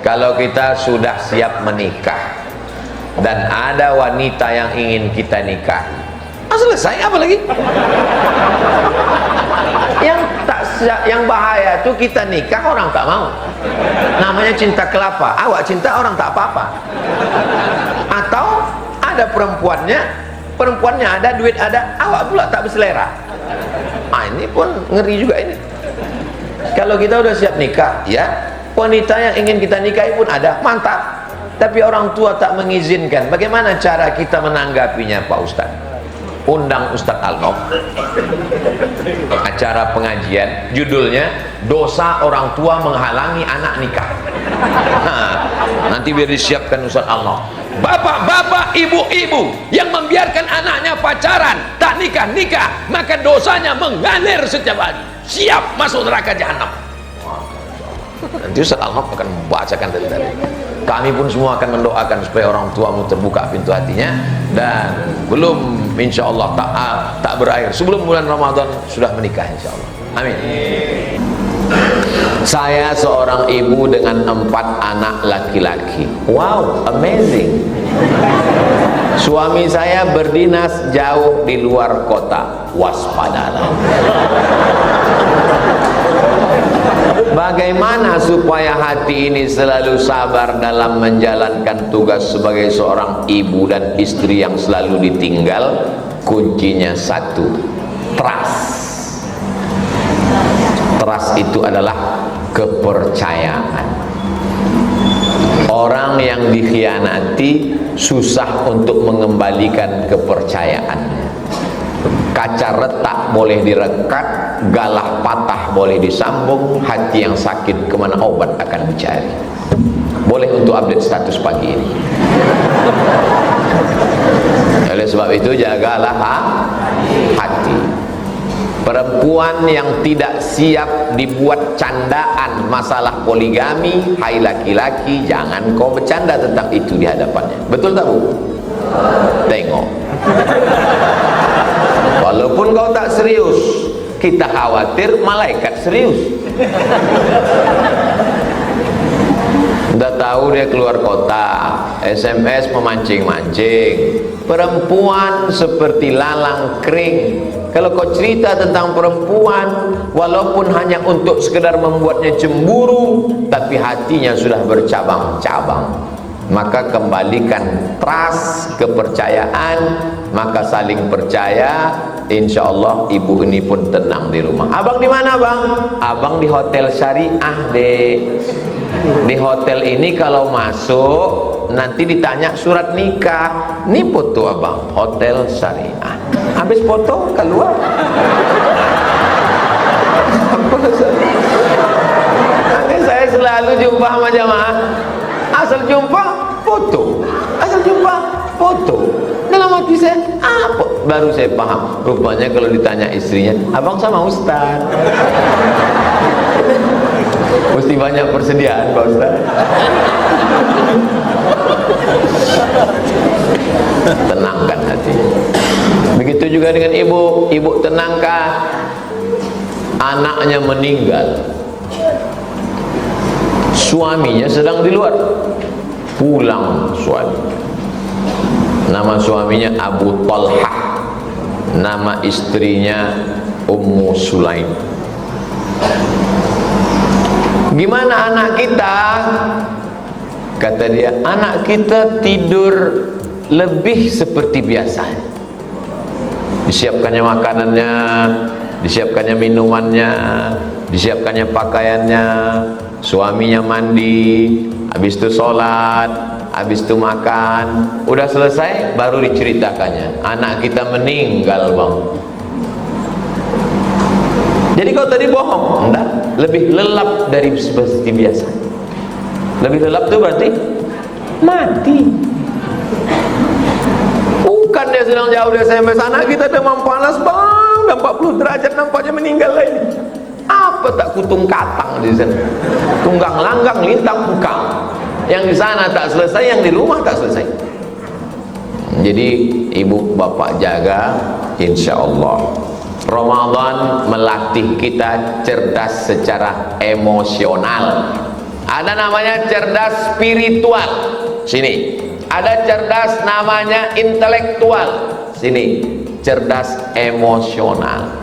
Kalau kita sudah siap menikah dan ada wanita yang ingin kita nikah, selesai apa lagi? Yang bahaya tuh kita nikah orang tak mau. Namanya cinta kelapa. Awak cinta orang tak apa-apa. Atau ada perempuannya ada, duit ada, awak pula tak berselera. Ini pun ngeri juga ini. Kalau kita udah siap nikah, ya, wanita yang ingin kita nikahi pun ada, mantap. Tapi orang tua tak mengizinkan. Bagaimana cara kita menanggapinya, Pak Ustaz? Undang Ustaz Alnof, acara pengajian, judulnya dosa orang tua menghalangi anak nikah. Nanti biar disiapkan Ustaz Alnof. Bapak-bapak, ibu-ibu yang membiarkan anaknya pacaran tak nikah-nikah, maka dosanya mengalir setiap hari, siap masuk neraka jahanam. Nanti Ustaz Alnof akan membacakan dari tadi. Kami pun semua akan mendoakan supaya orang tuamu terbuka pintu hatinya, dan belum insya Allah tak berakhir sebelum bulan Ramadan sudah menikah insya Allah. Amin. Saya seorang ibu dengan 4 anak laki-laki. Wow, amazing. Suami saya berdinas jauh di luar kota. Waspadalah. Bagaimana supaya hati ini selalu sabar dalam menjalankan tugas sebagai seorang ibu dan istri yang selalu ditinggal? Kuncinya satu, trust. Trust itu adalah kepercayaan. Orang yang dikhianati susah untuk mengembalikan kepercayaannya. Kaca retak boleh direkat, galah patah boleh disambung, hati yang sakit kemana obat akan dicari. Boleh untuk update status pagi ini. Oleh sebab itu jagalah hati. Perempuan yang tidak siap dibuat candaan masalah poligami, hai laki-laki, jangan kau bercanda tentang itu di hadapannya. Betul tak, Bu? Tengok. Walaupun kau tak serius, kita khawatir malaikat serius. Udah tahu dia keluar kota, SMS memancing-mancing. Perempuan seperti lalang kering. Kalau kau cerita tentang perempuan, walaupun hanya untuk sekedar membuatnya cemburu, tapi hatinya sudah bercabang-cabang. Maka kembalikan trust, kepercayaan, maka saling percaya, insya Allah ibu ini pun tenang di rumah. Abang di mana, Bang? Abang di hotel syariah, Dek. Di hotel ini kalau masuk nanti ditanya surat nikah. Ini foto abang, hotel syariah. Habis foto keluar. Nanti saya selalu jumpa sama jamaah. Asal jumpa foto, asal jumpa foto. Dalam hati saya apa? Baru saya paham. Rupanya kalau ditanya istrinya, abang sama Ustaz. Mesti banyak persediaan, Pak Ustaz. Tenangkan hati. Begitu juga dengan ibu. Ibu tenangkan. Anaknya meninggal, suaminya sedang di luar. Pulang suami. Nama suaminya Abu Talha, nama istrinya Ummu Sulaim. Gimana anak kita? Kata dia, anak kita tidur lebih seperti biasa. Disiapkannya makanannya, disiapkannya minumannya, disiapkannya pakaiannya, suaminya mandi, habis itu sholat, habis itu makan. Udah selesai baru diceritakannya, anak kita meninggal, Bang. Jadi kau tadi bohong? Enggak, lebih lelap dari seperti biasa. Lebih lelap itu berarti mati. Bukan dia sedang jauh dari sampai sana, kita demam panas, Bang, 40 derajat nampaknya meninggal lagi. Apa tak kutung katang di sana? Tunggang langgang lintang bukang. Yang di sana tak selesai, yang di rumah tak selesai. Jadi ibu bapak jaga, insya Allah. Ramadan melatih kita cerdas secara emosional. Ada namanya cerdas spiritual, sini. Ada cerdas namanya intelektual, sini. Cerdas emosional.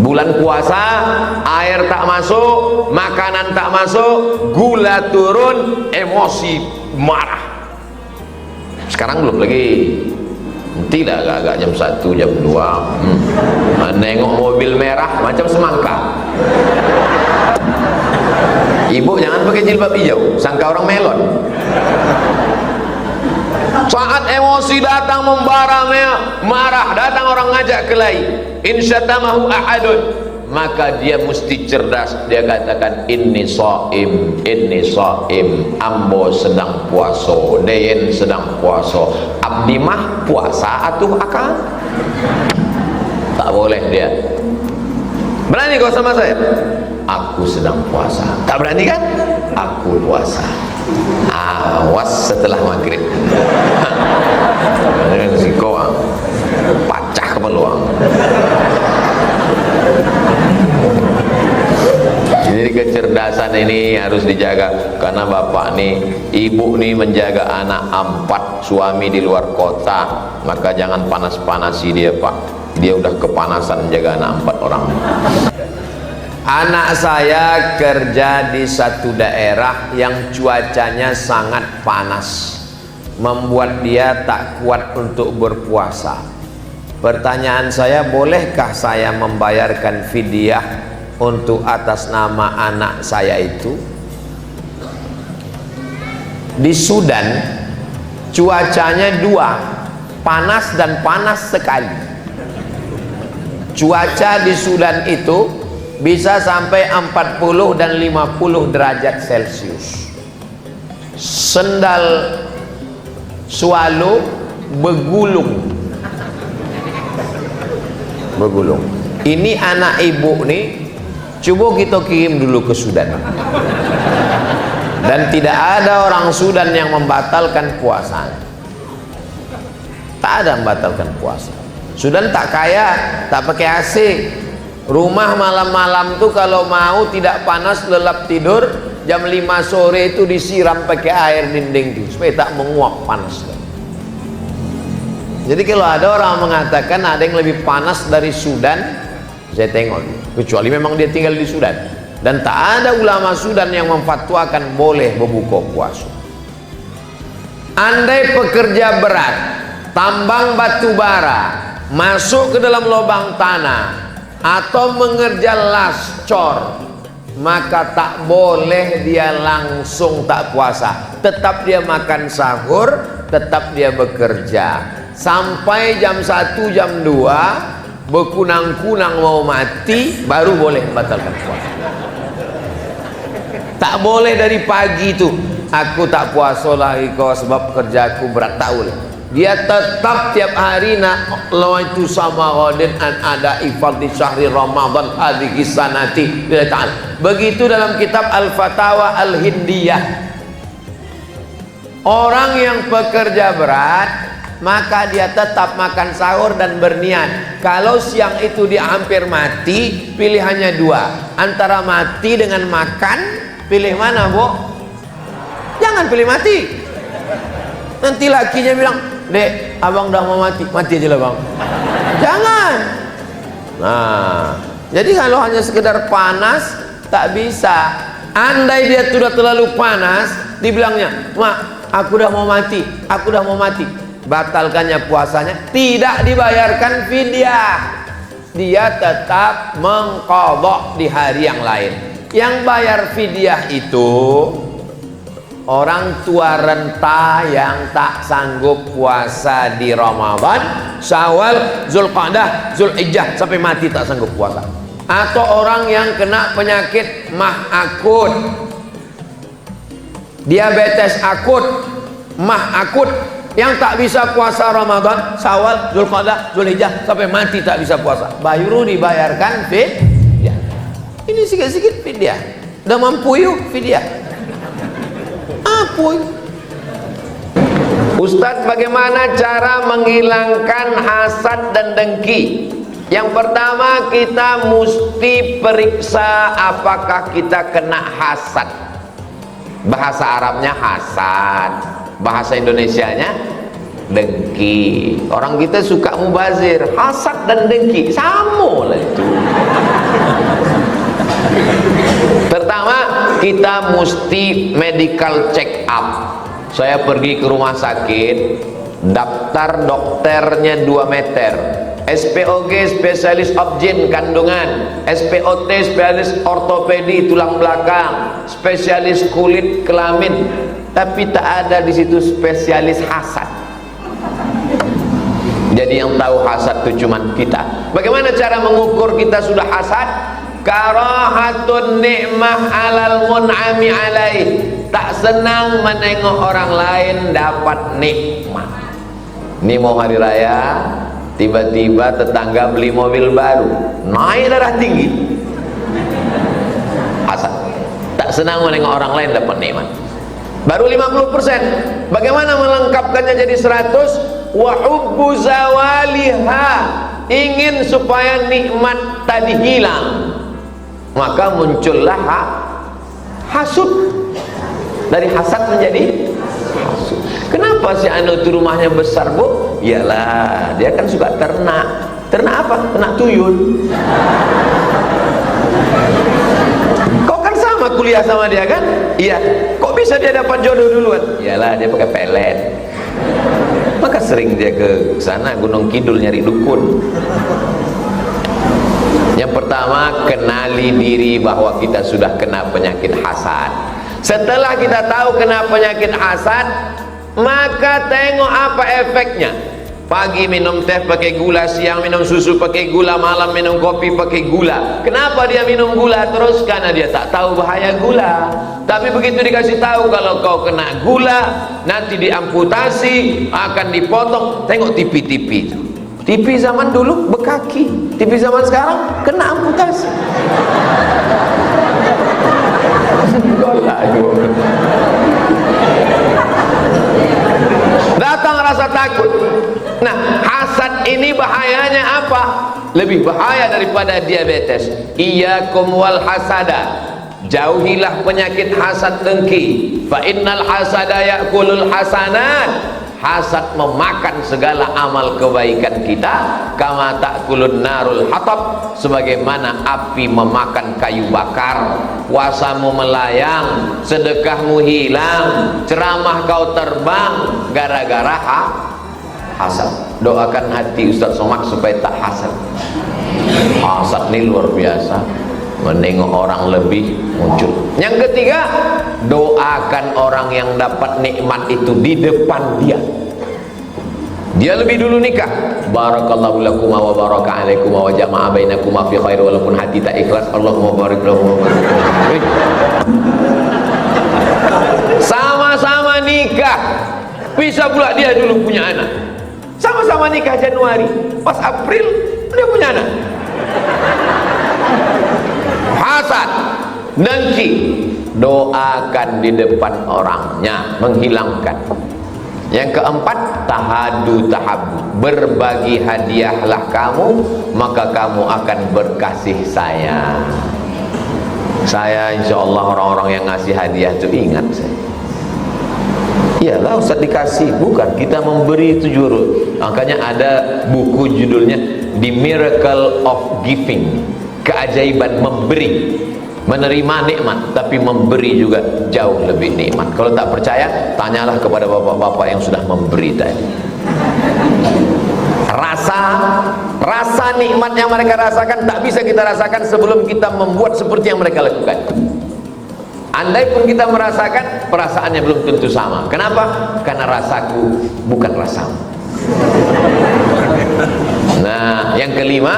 Bulan puasa, air tak masuk, makanan tak masuk, gula turun, emosi marah. Sekarang belum lagi. Tidak, agak jam 1, jam 2. Nengok mobil merah macam semangka. Ibu jangan pakai jilbab hijau, sangka orang melon. Saat emosi datang membara, marah, datang orang ngajak kelahi, insyatamahu ahadun, maka dia mesti cerdas. Dia katakan inni shaim, ambo sedang puasa, deyen sedang puasa. Abdi mah puasa atuh akang. Tak boleh dia. Berani kau sama saya? Aku sedang puasa. Tak berani kan? Aku puasa. Awas setelah maghrib. Si kau pacah kepeluang. Jadi kecerdasan ini harus dijaga, karena bapak nih, ibu nih menjaga anak 4, suami di luar kota, maka jangan panas-panasi dia pak. Dia udah kepanasan menjaga anak 4 orang. Anak saya kerja di satu daerah yang cuacanya sangat panas, membuat dia tak kuat untuk berpuasa. Pertanyaan saya, bolehkah saya membayarkan fidyah untuk atas nama anak saya itu? Di Sudan cuacanya 2, panas dan panas sekali. Cuaca di Sudan itu bisa sampai 40 dan 50 derajat Celcius. Sendal swallow begulung. Ini anak ibu nih, coba kita kirim dulu ke Sudan. Dan tidak ada orang Sudan yang membatalkan puasa. Tak ada membatalkan puasa. Sudan tak kaya, tak pakai AC. Rumah malam-malam tuh kalau mau tidak panas lelap tidur, jam 5 sore itu disiram pakai air dinding tuh, supaya tak menguap panas. Jadi kalau ada orang mengatakan ada yang lebih panas dari Sudan, saya tengok, kecuali memang dia tinggal di Sudan. Dan tak ada ulama Sudan yang memfatwakan boleh berbuka puasa. Andai pekerja berat, tambang batu bara, masuk ke dalam lubang tanah, atau mengerja lascor, maka tak boleh dia langsung tak puasa. Tetap dia makan sahur, tetap dia bekerja sampai jam 1, jam 2, berkunang-kunang mau mati, baru boleh membatalkan puasa. Tak boleh dari pagi itu, aku tak puasa lagi kau sebab kerjaku berat, tak boleh. Dia tetap tiap hari nak lawaitu sama ghadin an ada ifad di syahri Ramadan hadhihi sanati bila ta'ala. Begitu dalam kitab Al-Fatawa Al-Hindiyah. Orang yang pekerja berat, maka dia tetap makan sahur dan berniat. Kalau siang itu dia hampir mati, pilihannya 2, antara mati dengan makan. Pilih mana, Bu? Jangan pilih mati. Nanti lakinya bilang, dek, abang udah mau mati, mati aja lah bang. Jangan. Nah, jadi kalau hanya sekedar panas, tak bisa. Andai dia sudah terlalu panas, dibilangnya, mak, aku udah mau mati, aku udah mau mati, batalkannya puasanya, tidak dibayarkan fidyah. Dia tetap mengqadha di hari yang lain. Yang bayar fidyah itu orang tua renta yang tak sanggup puasa di Ramadan, Syawal, Zulqa'dah, Zulhijjah sampai mati tak sanggup puasa. Atau orang yang kena penyakit mah akut, diabetes akut, mah akut, yang tak bisa puasa Ramadan, Syawal, Zulqa'dah, Zulhijjah sampai mati tak bisa puasa, baru dibayarkan fidyah. Ini sikit-sikit fidyah. Udah mampu yuk fidyah. Apa? Ustadz, bagaimana cara menghilangkan hasad dan dengki? Yang pertama, kita mesti periksa apakah kita kena hasad. Bahasa Arabnya hasad, bahasa Indonesianya dengki. Orang kita suka mubazir, hasad dan dengki sama lah itu. Pertama, kita mesti medical check up. Saya pergi ke rumah sakit, daftar dokternya 2 meter, SPOG spesialis obgyn kandungan, SPOT spesialis ortopedi tulang belakang, spesialis kulit kelamin, tapi tak ada di situ spesialis hasad. Jadi yang tahu hasad itu cuma kita. Bagaimana cara mengukur kita sudah hasad? Karahatun ni'mah alal mun'ami alaih. Tak senang menengok orang lain dapat nikmat. Ini mau hari raya, tiba-tiba tetangga beli mobil baru, naik darah tinggi, hasad. Tak senang menengok orang lain dapat nikmat. Baru 50%. Bagaimana melengkapkannya jadi 100? Wa hubbu zawaliha. Ingin supaya nikmat tadi hilang, maka muncullah hasud. Dari hasad menjadi hasud. Kenapa si anu itu rumahnya besar, Bu? Iyalah, dia kan suka ternak. Ternak apa? Ternak tuyul. Kok kan sama kuliah sama dia kan? Iya. Kok bisa dia dapat jodoh duluan? Iyalah, dia pakai pelet. Maka sering dia ke sana Gunung Kidul nyari dukun. Yang pertama, kenali diri bahwa kita sudah kena penyakit hasad. Setelah kita tahu kena penyakit hasad, maka tengok apa efeknya. Pagi minum teh pakai gula, siang minum susu pakai gula, malam minum kopi pakai gula. Kenapa dia minum gula terus? Karena dia tak tahu bahaya gula. Tapi begitu dikasih tahu kalau kau kena gula, nanti diamputasi, akan dipotong. Tengok TV-TV itu. TV zaman dulu bekaki, TV zaman sekarang kena amputasi. Datang rasa takut. Nah, hasad ini bahayanya apa? Lebih bahaya daripada diabetes. Iyyakum wal hasada. Jauhilah penyakit hasad dengki. Fa innal hasada ya'kulul hasanat. Hasad memakan segala amal kebaikan kita, kama ta'kulun narul hatab, sebagaimana api memakan kayu bakar. Puasamu melayang, sedekahmu hilang, ceramah kau terbang gara-gara hasad. Doakan hati Ustaz Somad supaya tak hasad. Hasad ini luar biasa, menengok orang lebih muncul. Yang ketiga, doakan orang yang dapat nikmat itu di depan dia. Dia lebih dulu nikah. Barakallahu lakum wa baraka alaikum wa jama'a bainakum fi khair, walaupun hati tak ikhlas. Allahumma barik lahu. Sama-sama nikah, bisa pula dia dulu punya anak. Sama-sama nikah Januari, pas April dia punya anak. Hasad, dengki. Doakan di depan orangnya, menghilangkan. Yang keempat, tahadu tahabu. Berbagi hadiahlah kamu, maka kamu akan berkasih sayang. Saya insya Allah orang-orang yang ngasih hadiah itu ingat saya. Iyalah Ustaz dikasih, bukan, kita memberi itu juru. Makanya ada buku judulnya The Miracle of Giving, keajaiban memberi. Menerima nikmat, tapi memberi juga jauh lebih nikmat. Kalau tak percaya, tanyalah kepada bapak-bapak yang sudah memberi tadi. Rasa nikmat yang mereka rasakan tak bisa kita rasakan sebelum kita membuat seperti yang mereka lakukan. Andai pun kita merasakan, perasaannya belum tentu sama. Kenapa? Karena rasaku bukan rasamu. Nah, yang kelima,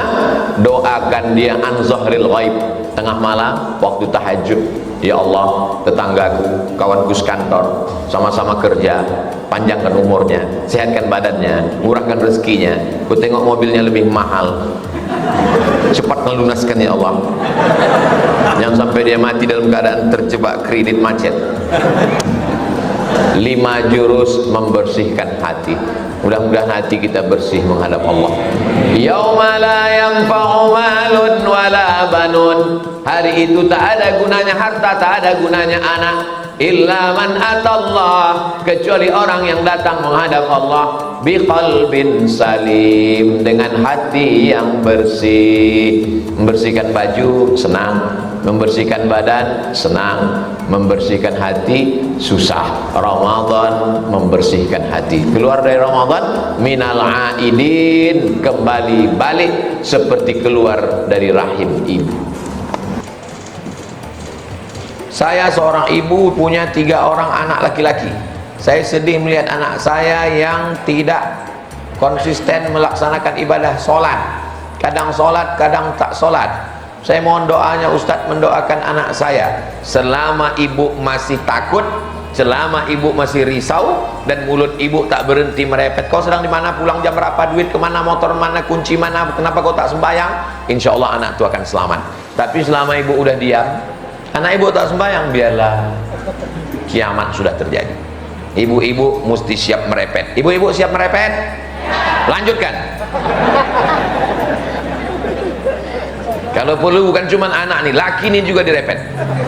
doakan dia an zahril ghaib. Tengah malam, waktu tahajud, ya Allah, tetanggaku, kawanku sekantor, sama-sama kerja, panjangkan umurnya, sehatkan badannya, murahkan rezekinya. Ku tengok mobilnya lebih mahal, cepat melunaskan ya Allah. Jangan sampai dia mati dalam keadaan terjebak kredit macet. 5 jurus membersihkan hati. Mudah-mudahan hati kita bersih menghadap Allah. Yauma la yanfa'u malun wala banun. Hari itu tak ada gunanya harta, tak ada gunanya anak. illa man atallah, kecuali orang yang datang menghadap Allah biqalbin salim, dengan hati yang bersih. Membersihkan baju senang, membersihkan badan senang, membersihkan hati susah. Ramadan membersihkan hati. Keluar dari Ramadan minal aidin, kembali balik seperti keluar dari rahim ibu. Saya seorang ibu punya 3 orang anak laki-laki. Saya sedih melihat anak saya yang tidak konsisten melaksanakan ibadah sholat. Kadang sholat, kadang tak sholat. Saya mohon doanya Ustadz, mendoakan anak saya. Selama ibu masih takut, selama ibu masih risau, dan mulut ibu tak berhenti merepet, kau sedang di mana, pulang jam berapa, duit kemana, motor mana, kunci mana, kenapa kau tak sembahyang, insya Allah anak itu akan selamat. Tapi selama ibu udah diam, anak ibu tak sembahyang, biarlah, kiamat sudah terjadi. Ibu-ibu mesti siap merepet. Ibu-ibu siap merepet? Lanjutkan. Kalau perlu bukan cuma anak nih, laki nih juga direpet.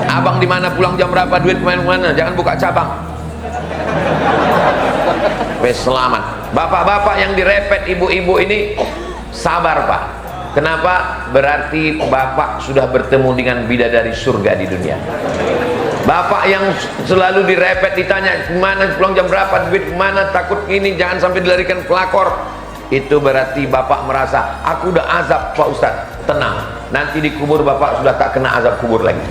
Abang di mana, pulang jam berapa, duit kemana-mana, jangan buka cabang. Wes selamat. Bapak-bapak yang direpet ibu-ibu ini sabar Pak. Kenapa? Berarti bapak sudah bertemu dengan bidadari surga di dunia. Bapak yang selalu direpet, ditanya kemana, pulang jam berapa, duit kemana, takut ini, jangan sampai dilarikan pelakor, itu berarti bapak merasa aku udah azab Pak Ustadz. Tenang, nanti di kubur bapak sudah tak kena azab kubur lagi.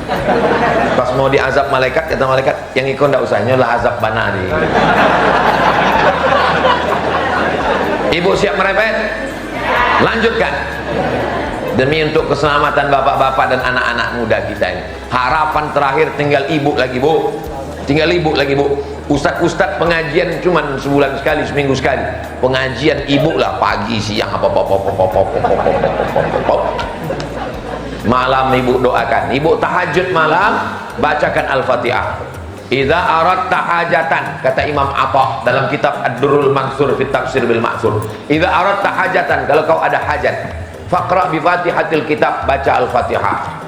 Pas mau diazab malaikat, kata malaikat, yang ikut ndak usah, nyolah azab banari. Ibu siap merepet? Lanjutkan. Demi untuk keselamatan bapak-bapak dan anak-anak muda kita ini, harapan terakhir tinggal ibu lagi Bu, tinggal ibu lagi Bu. Ustadz pengajian cuman sebulan sekali, seminggu sekali. Pengajian ibu lah, pagi siang malam ibu doakan. Ibu tahajud malam, bacakan Al-Fatihah. Idza aradta hajatan, kata Imam Atha dalam kitab Ad-Durrul Mansur fi Tafsir bil Ma'sur. Idza aradta hajatan, kalau kau ada hajat, faqra bi Fatihatil kitab, baca Al-Fatihah.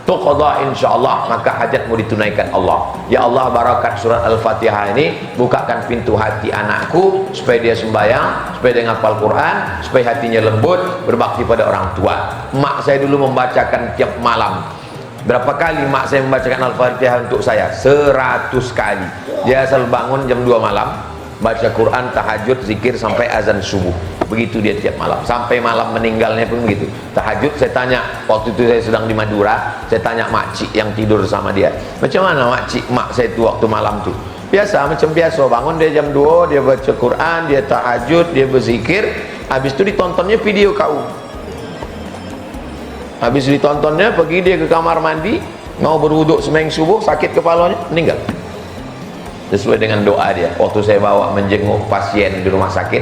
Tuqadha insyaallah, maka hajatmu ditunaikan Allah. Ya Allah, barakat surat Al-Fatihah ini bukakan pintu hati anakku supaya dia sembahyang, supaya dia ngapal Quran, supaya hatinya lembut, berbakti pada orang tua. Mak saya dulu membacakan tiap malam. Berapa kali mak saya membacakan Al-Fatihah untuk saya? 100 kali. Dia asal bangun jam 2 malam, baca Quran, tahajud, zikir sampai azan subuh. Begitu dia tiap malam, sampai malam meninggalnya pun begitu. Tahajud, saya tanya, waktu itu saya sedang di Madura, saya tanya makcik yang tidur sama dia, macam mana makcik mak saya itu waktu malam tuh? Biasa, macam biasa, bangun dia jam 2, dia baca Quran, dia tahajud, dia berzikir, habis itu ditontonnya video kau. Habis ditontonnya, pergi dia ke kamar mandi, mau berwuduk sembahyang subuh, sakit kepalanya, meninggal. Sesuai dengan doa dia. Waktu saya bawa menjenguk pasien di rumah sakit,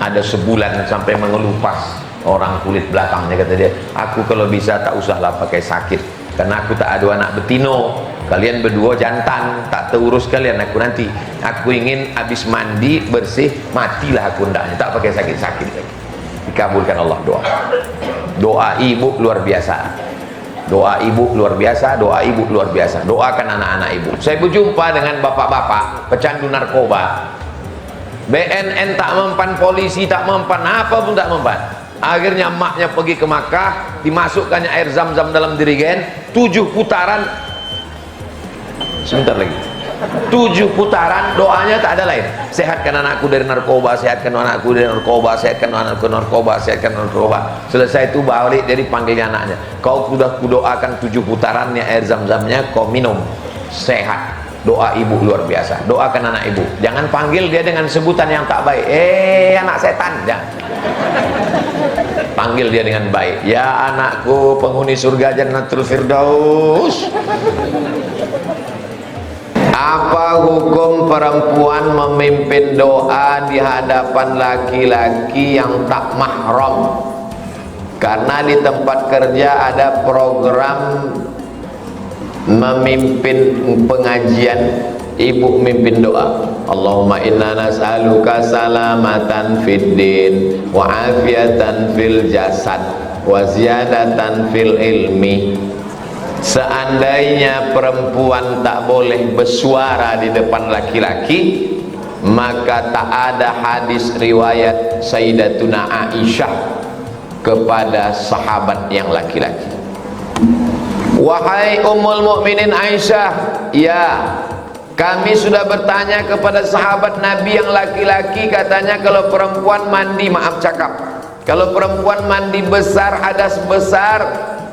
ada sebulan sampai mengelupas orang kulit belakangnya, kata dia, aku kalau bisa tak usahlah pakai sakit, karena aku tak ada anak betino, kalian berdua jantan, tak terurus kalian aku nanti, aku ingin habis mandi bersih matilah aku, ndaknya tak pakai sakit-sakit lagi. Dikabulkan Allah doa. Doa ibu luar biasa. Doa ibu luar biasa, doa ibu luar biasa. Doakan anak-anak ibu. Saya berjumpa dengan bapak-bapak pecandu narkoba. BNN tak mempan, polisi tak mempan, apa pun tak mempan. Akhirnya emaknya pergi ke Makkah, dimasukkannya air zam-zam dalam dirigen, 7 putaran. Sebentar lagi. 7 putaran, doanya tak ada lain. Sehatkan anakku dari narkoba, sehatkan anakku dari narkoba, sehatkan anakku narkoba, sehatkan narkoba. Selesai itu balik dari panggilnya anaknya. Kau sudah kudoakan 7 putarannya air zam-zamnya, kau minum. Sehat. Doa ibu luar biasa. Doakan anak ibu. Jangan panggil dia dengan sebutan yang tak baik. Anak setan. Jangan. Panggil dia dengan baik. Ya anakku, penghuni surga Jannatul Firdaus. Apa hukum perempuan memimpin doa di hadapan laki-laki yang tak mahram? Karena di tempat kerja ada program memimpin pengajian, ibu mimpin doa. Allahumma inna nas'aluka salamatan fid din wa afiatan fil jasad wa ziyadatan fil ilmi. seandainya perempuan tak boleh bersuara di depan laki-laki, maka tak ada hadis riwayat Sayyidatuna Aisyah kepada sahabat yang laki-laki. Wahai Ummul Mukminin Aisyah, ya, kami sudah bertanya kepada sahabat Nabi yang laki-laki, katanya kalau perempuan mandi, maaf cakap, kalau perempuan mandi besar, hadas besar,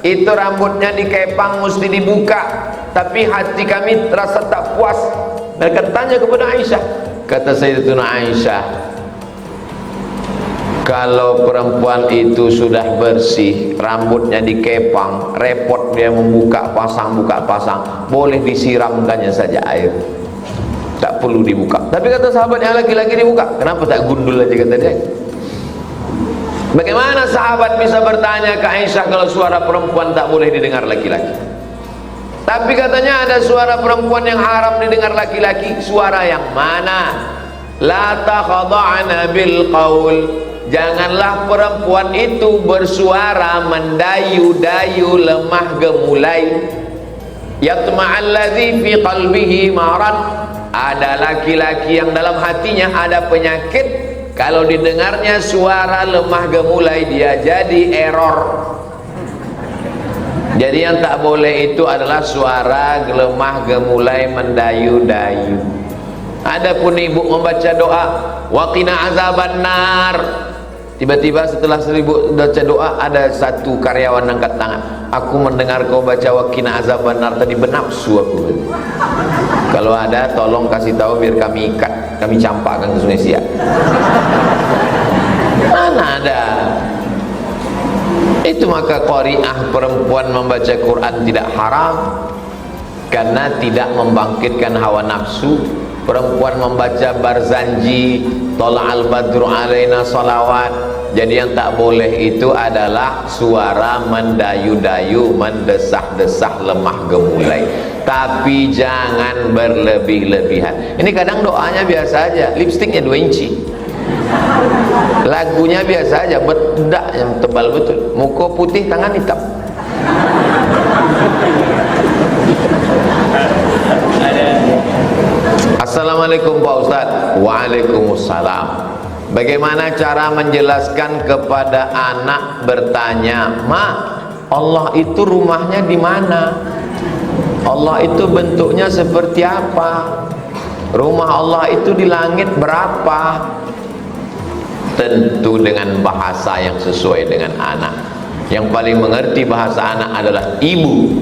itu rambutnya dikepang, mesti dibuka. Tapi hati kami terasa tak puas. Mereka tanya kepada Aisyah, kata Sayyidatuna Aisyah, kalau perempuan itu sudah bersih, rambutnya dikepang, repot dia membuka pasang, buka pasang, boleh disiramkannya saja air, tak perlu dibuka. Tapi kata sahabat yang laki-laki dibuka, kenapa tak gundul aja, kata dia. Bagaimana sahabat bisa bertanya ke Aisyah kalau suara perempuan tak boleh didengar laki-laki? Tapi katanya ada suara perempuan yang haram didengar laki-laki. Suara yang mana? La takhada'na bil qaul. Janganlah perempuan itu bersuara mendayu-dayu, lemah gemulai. Yatma'alladzi fi qalbihi marad. Ada laki-laki yang dalam hatinya ada penyakit, kalau didengarnya suara lemah gemulai dia jadi error. Jadi yang tak boleh itu adalah suara lemah gemulai mendayu-dayu. Adapun ibu membaca doa waqina azabannar, tiba-tiba setelah seribu baca doa ada satu karyawan angkat tangan, aku mendengar kau baca waqina azabannar tadi, bernafsu aku. Kalau ada tolong kasih tahu biar kami ikat, kami campakkan ke Sungai Siak. Mana ada. Itu maka qari'ah perempuan membaca Quran tidak haram karena tidak membangkitkan hawa nafsu. Perempuan membaca barzanji, tola'al badru alaina salawat. Jadi yang tak boleh itu adalah suara mendayu-dayu, mendesah-desah, lemah gemulai. Tapi jangan berlebih-lebihan. Ini kadang doanya biasa aja, lipstiknya 2 inci, lagunya biasa aja, bedak yang tebal betul, muka putih, tangan hitam. Assalamualaikum Pak Ustaz. Waalaikumsalam. Bagaimana cara menjelaskan kepada anak bertanya, "Ma, Allah itu rumahnya di mana? Allah itu bentuknya seperti apa? Rumah Allah itu di langit berapa?" Tentu dengan bahasa yang sesuai dengan anak. Yang paling mengerti bahasa anak adalah ibu.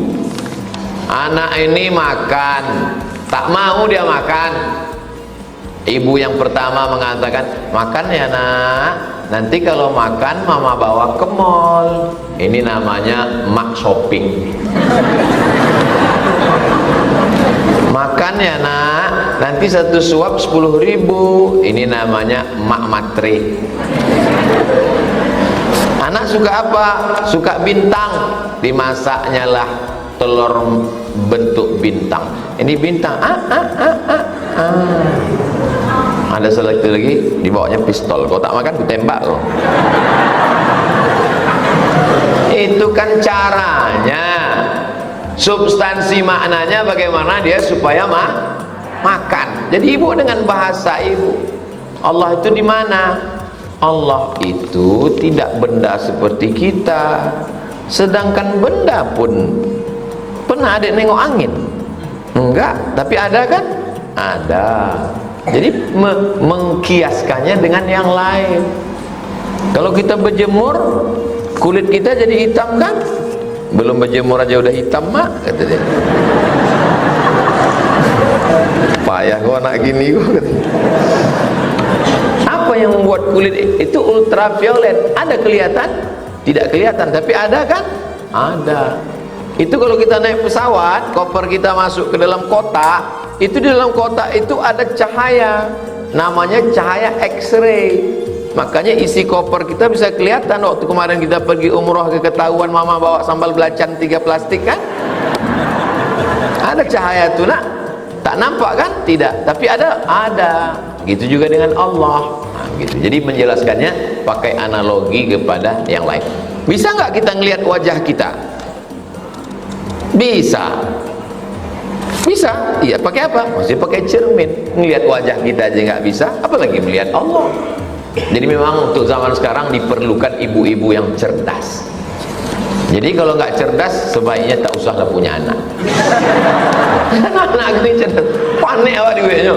Anak ini makan, tak mau dia makan. Ibu yang pertama mengatakan, makan ya nak, nanti kalau makan mama bawa ke mall. Ini namanya mak shopping. Makan ya nak, nanti satu suap 10.000. Ini namanya mak matre. Anak suka apa? Suka bintang. Dimasaknya lah telur bentuk bintang. Ini bintang. Ada satu lagi dibawanya pistol. Kau tak makan, ku tembak kau. Itu kan caranya. Substansi maknanya bagaimana dia supaya makan. Jadi ibu dengan bahasa ibu. Allah itu di mana? Allah itu tidak benda seperti kita. Sedangkan benda pun, pernah ada nengok angin? Enggak, tapi ada kan? Ada. Jadi mengkiaskannya dengan yang lain. Kalau kita berjemur, kulit kita jadi hitam kan? Belum berjemur aja udah hitam mak, kata dia. Payah kau anak gini kau, kata. Apa yang membuat kulit itu ultraviolet? Ada kelihatan? Tidak kelihatan, tapi ada kan? Ada. Itu kalau kita naik pesawat, koper kita masuk ke dalam kotak, itu di dalam kotak itu ada cahaya, namanya cahaya X-ray. Makanya isi koper kita bisa kelihatan. Waktu kemarin kita pergi umroh, ketahuan mama bawa sambal belacan 3 plastik kan? Ada cahaya itu nak, tak nampak kan? Tidak, tapi ada. Gitu juga dengan Allah. Nah, gitu. Jadi menjelaskannya pakai analogi kepada yang lain. Bisa nggak kita ngelihat wajah kita? Bisa. Bisa, iya, pakai apa? Masih pakai cermin. Ngelihat wajah kita aja nggak bisa, apalagi melihat Allah. Jadi memang untuk zaman sekarang diperlukan ibu-ibu yang cerdas. Jadi kalau nggak cerdas, sebaiknya tak usahlah punya anak. Anak ini cerdas, panik awak diweknya.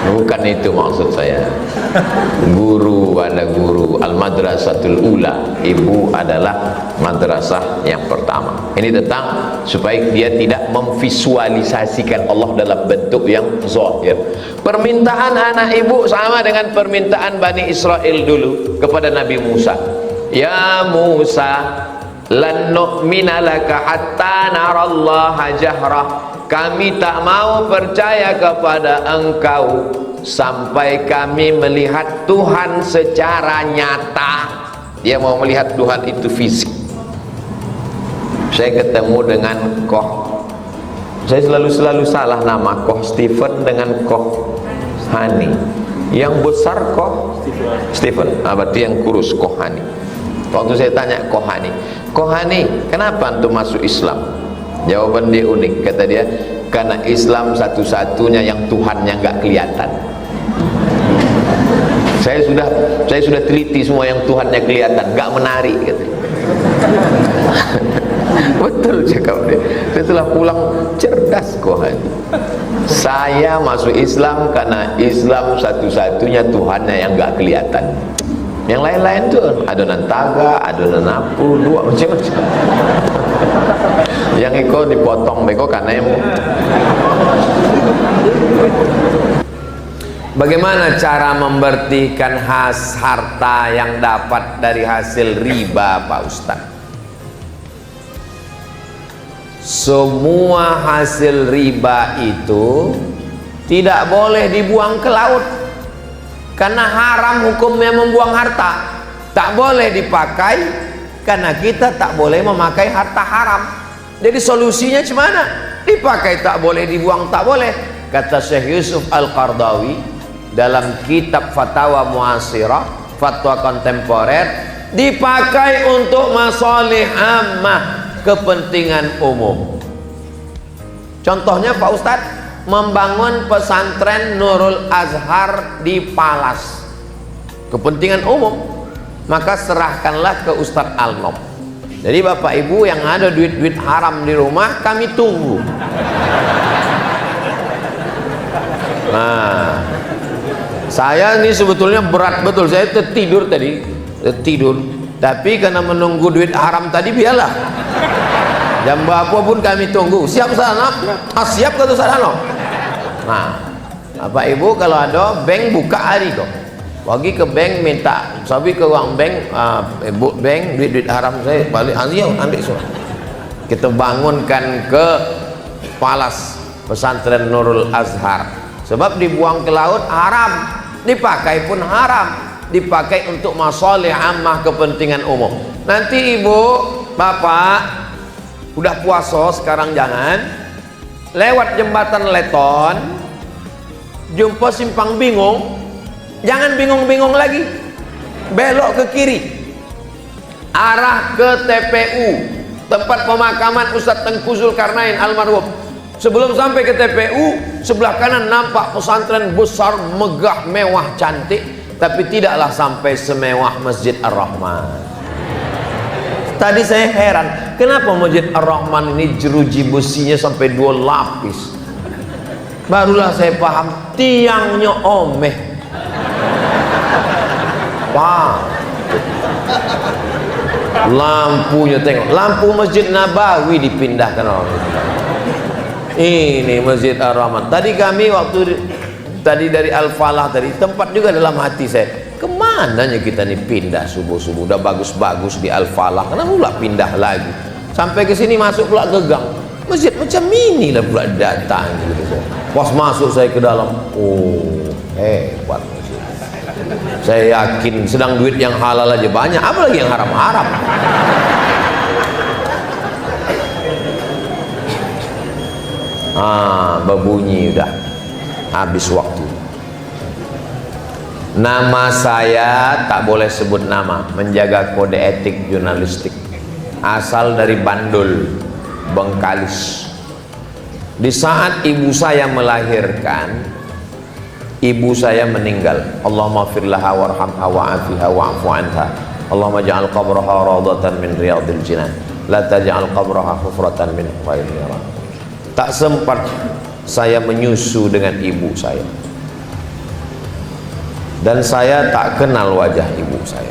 Bukan itu maksud saya. Guru ada guru, al-madrasatul ula. Ibu adalah madrasah yang pertama. Ini tentang supaya dia tidak memvisualisasikan Allah dalam bentuk yang zahir. Permintaan anak ibu sama dengan permintaan Bani Israel dulu kepada Nabi Musa. Ya Musa, lan nu'mina laka hatta narallaha jahrah. Kami tak mau percaya kepada engkau sampai kami melihat Tuhan secara nyata. Dia mau melihat Tuhan itu fisik. Saya ketemu dengan Koh, saya selalu salah nama Koh Stephen dengan Koh Hani. Yang besar Koh Stephen, berarti yang kurus Koh Hani. Waktu saya tanya Koh Hani, kenapa antum masuk Islam? Jawaban dia unik, kata dia, karena Islam satu-satunya yang Tuhannya nggak kelihatan. Saya sudah teliti semua yang Tuhannya kelihatan, nggak menarik, kata. Betul cakap dia. Setelah pulang cerdas Koh Hani. Saya masuk Islam karena Islam satu-satunya Tuhannya yang nggak kelihatan. Yang lain-lain tuh adonan taga, adonan apu, dua macam-macam. Yang iko dipotong beko kanemu. Bagaimana cara membertikan harta yang dapat dari hasil riba, Pak Ustaz? Semua hasil riba itu tidak boleh dibuang ke laut. Karena haram hukumnya membuang harta. Tak boleh dipakai karena kita tak boleh memakai harta haram. Jadi solusinya gimana? Dipakai tak boleh, dibuang tak boleh. Kata Syekh Yusuf Al-Qardawi dalam kitab Fatwa Muasirah, fatwa kontemporer, dipakai untuk masalih ammah, kepentingan umum. Contohnya Pak Ustadz, membangun pesantren Nurul Azhar di Palas, kepentingan umum, maka serahkanlah ke Ustadz Al-Nom. Jadi bapak ibu yang ada duit-duit haram di rumah, kami tunggu. Nah, saya ini sebetulnya berat betul, saya tertidur tadi, tapi karena menunggu duit haram tadi, biarlah. Jam berapa pun kami tunggu. Siap sana? Siap ke Ustadz Al-Nom? Nah, bapak ibu kalau ada bank buka hari kok, pergi ke bank minta, sabi ke uang bank, bank duit haram saya balik, ambil semua. Kita bangunkan ke Palas pesantren Nurul Azhar. Sebab dibuang ke laut haram, dipakai pun haram, dipakai untuk masalih ammah, kepentingan umum. Nanti ibu, bapak udah puasa sekarang, jangan lewat jembatan Leton, jumpa simpang bingung, jangan bingung-bingung lagi, belok ke kiri, arah ke TPU, tempat pemakaman Ustadz Tengku Zulkarnain almarhum. Sebelum sampai ke TPU, sebelah kanan nampak pesantren besar, megah, mewah, cantik, tapi tidaklah sampai semewah Masjid Ar-Rahman. Tadi saya heran, kenapa Masjid Ar-Rahman ini jeruji besinya sampai 2 lapis? Barulah saya paham, tiangnya omeh. Wah, lampunya tengok, lampu Masjid Nabawi dipindahkan orang. Ini Masjid Ar-Rahman. Tadi kami tadi dari Al-Falah tadi, tempat juga dalam hati saya, kemananya kita nih pindah subuh-subuh, udah bagus-bagus di Al-Falah, kenapa pula pindah lagi? Sampai ke sini masuk pula ke gang, masjid macam ini lah pula datang gitu. Pas masuk saya ke dalam, oh hebat masjid. Saya yakin sedang duit yang halal aja banyak, apalagi yang haram-haram. Berbunyi udah habis waktu. Nama saya tak boleh sebut nama, menjaga kode etik jurnalistik. Asal dari Bandul. Bengkalis. Di saat ibu saya melahirkan, ibu saya meninggal. Allahumma fir laha warhamha wa'afiha wa'fu anha. Allahumma ja'al qabraha rawdatan min riyadil jinan. La taj'al qabraha hufratan min hufail niran. Tak sempat saya menyusu dengan ibu saya. Dan saya tak kenal wajah ibu saya.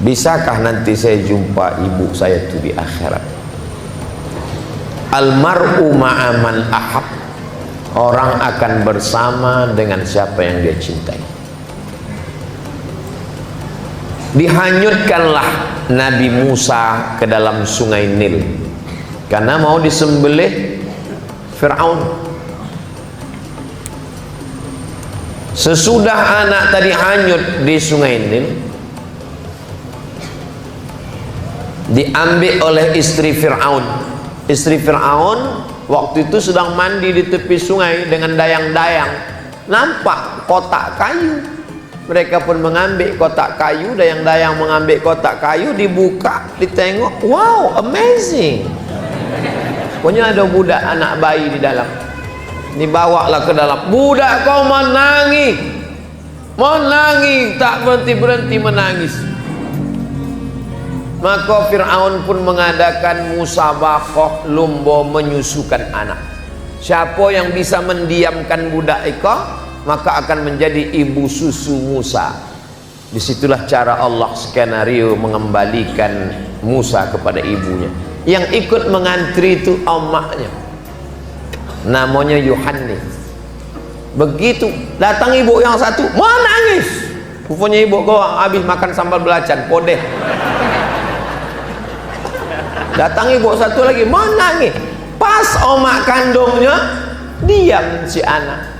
Bisakah nanti saya jumpa ibu saya itu di akhirat? Almar'u ma'aman ahab. Orang akan bersama dengan siapa yang dia cintai. Dihanyutkanlah Nabi Musa ke dalam sungai Nil karena mau disembelih Fir'aun. Sesudah anak tadi hanyut di sungai Nil, diambil oleh istri Fir'aun. Istri Fir'aun waktu itu sedang mandi di tepi sungai dengan dayang-dayang. Nampak kotak kayu. Mereka pun mengambil kotak kayu, dayang-dayang mengambil kotak kayu, dibuka, ditengok, wow, amazing. Pokoknya ada budak anak bayi di dalam. Dibawalah ke dalam. Budak kau menangis, tak berhenti menangis. Maka Fir'aun pun mengadakan musabaqah lomba menyusukan anak. Siapa yang bisa mendiamkan budak itu, maka akan menjadi ibu susu Musa. Disitulah cara Allah skenario mengembalikan Musa kepada ibunya. Yang ikut mengantri itu omaknya, namanya Yohanes. Begitu datang ibu yang satu mau nangis, rupanya ibu kau habis makan sambal belacan podeh. Datang ibu satu lagi mau nangis, pas omak kandungnya diam si anak.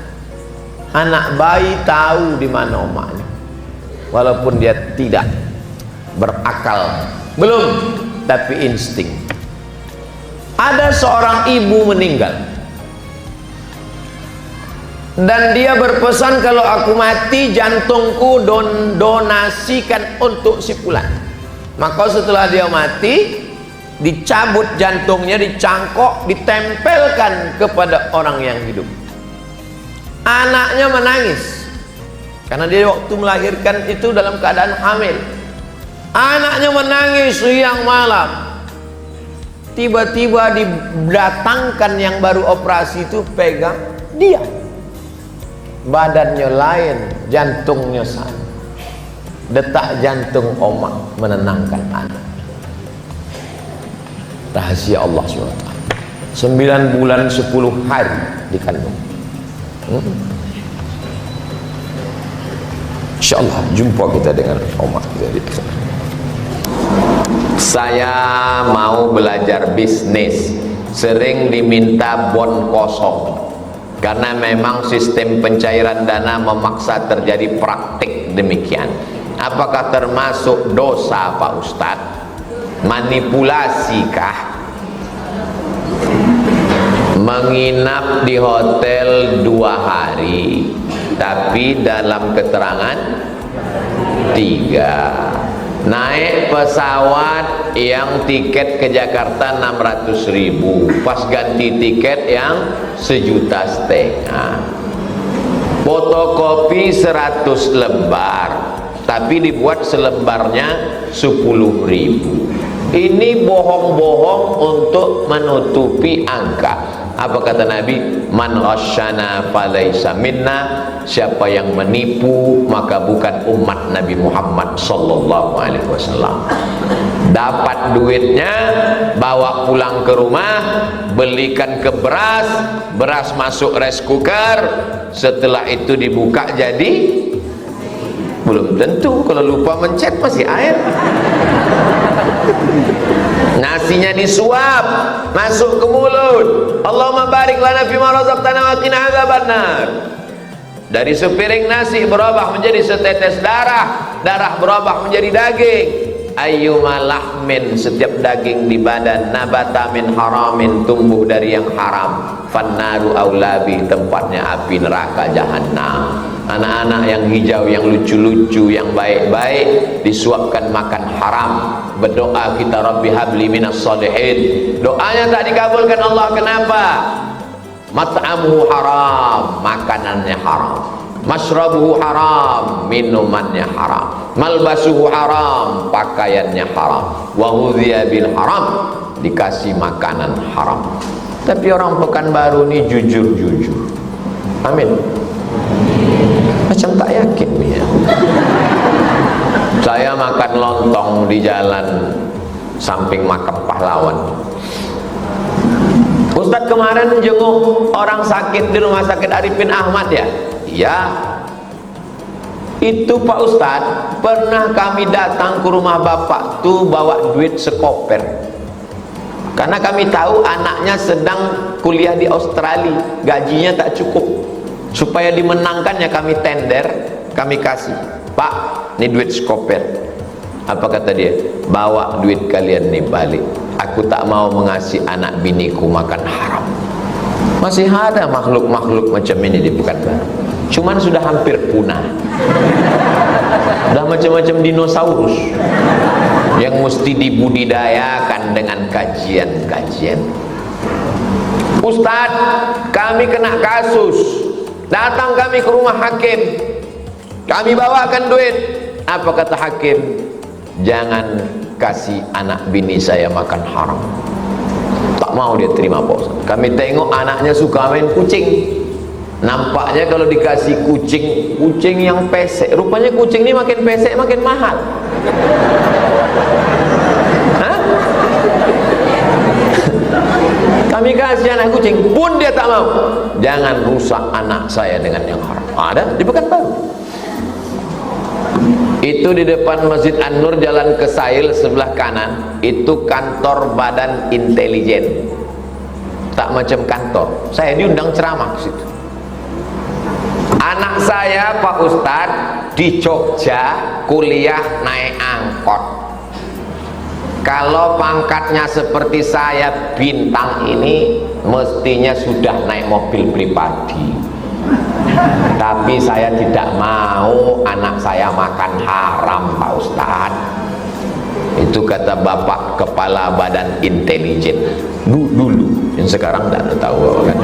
Anak bayi tahu di mana omaknya, walaupun dia tidak berakal, belum, tapi insting. Ada seorang ibu meninggal dan dia berpesan, kalau aku mati jantungku donasikan untuk si fulan. Maka setelah dia mati, dicabut jantungnya, dicangkok, ditempelkan kepada orang yang hidup. Anaknya menangis karena dia waktu melahirkan itu dalam keadaan hamil. Anaknya menangis siang malam. Tiba-tiba didatangkan yang baru operasi itu, pegang dia, badannya lain, jantungnya sana. Detak jantung omak menenangkan anak. Rahasia Allah SWT. 9 bulan 10 hari dikandung. InsyaAllah jumpa kita dengan omak kita di akhirat. Saya mau belajar bisnis, sering diminta bon kosong karena memang sistem pencairan dana memaksa terjadi praktik demikian. Apakah termasuk dosa Pak Ustadz? Manipulasikah? Menginap di hotel 2 hari tapi dalam keterangan 3. Naik pesawat yang tiket ke Jakarta 600.000, pas ganti tiket yang 1,5 juta. Fotokopi 100 lembar tapi dibuat selembarnya 10.000. Ini bohong-bohong untuk menutupi angka. Apa kata Nabi? Man ghasyana falaysa minna. Siapa yang menipu maka bukan umat Nabi Muhammad sallallahu alaihi wasallam. Dapat duitnya, bawa pulang ke rumah, belikan ke beras, beras masuk rice cooker, setelah itu dibuka jadi belum tentu, kalau lupa mencet masih air. Nasinya disuap, masuk ke mulut. Allahumma barik lana fima razaqtana wa qina adzabannar. Dari sepiring nasi berubah menjadi setetes darah, darah berubah menjadi daging. Ayyuma lahmin, setiap daging di badan, nabata min haramin, tumbuh dari yang haram, fannaru aulabi, tempatnya api neraka jahanam. Anak-anak yang hijau, yang lucu-lucu, yang baik-baik disuapkan makan haram. berdoa kita, Rabbi habli minas shalihin, doanya tak dikabulkan Allah. Kenapa? Mat'amuhu haram, makanannya haram, mashrabuhu haram, minumannya haram, malbasuhu haram, pakaiannya haram, wa hudhiya bil haram, dikasih makanan haram. Tapi orang Pekanbaru ini jujur-jujur. Amin. Macam tak yakin punya. Saya makan lontong di jalan samping makam pahlawan. Ustadz kemarin jenguk orang sakit di rumah sakit Arifin Ahmad ya? Iya. Itu Pak Ustadz, pernah kami datang ke rumah bapak tuh bawa duit sekoper. Karena kami tahu anaknya sedang kuliah di Australia, gajinya tak cukup. Supaya dimenangkannya kami tender, kami kasih. Pak, ini duit sekoper. Apa kata dia? Bawa duit kalian nih balik. Aku tak mau mengasih anak biniku makan haram. Masih ada makhluk-makhluk macam ini di Pekanbaru. Cuman sudah hampir punah. Sudah macam-macam dinosaurus yang mesti dibudidayakan dengan kajian-kajian. Ustadz, kami kena kasus. Datang kami ke rumah hakim. Kami bawakan duit. Apa kata hakim? Jangan kasih anak bini saya makan haram. Tak mau dia terima, Pak. Kami tengok anaknya suka main kucing. Nampaknya kalau dikasih kucing yang pesek, rupanya kucing ini makin pesek makin mahal. Hah? Kami kasih anak kucing pun dia tak mau. Jangan rusak anak saya dengan yang haram. Ada di Pekanbaru. Itu di depan Masjid An-Nur, Jalan Kesail sebelah kanan, itu kantor Badan Intelijen. Tak macam kantor. Saya diundang ceramah ke situ. Anak saya Pak Ustadz di Jogja kuliah naik angkot. Kalau pangkatnya seperti saya bintang ini, mestinya sudah naik mobil pribadi. Tapi saya tidak mau anak saya makan haram, Pak Ustadz. Itu kata Bapak Kepala Badan Intelijen dulu, yang sekarang tidak tahu kan.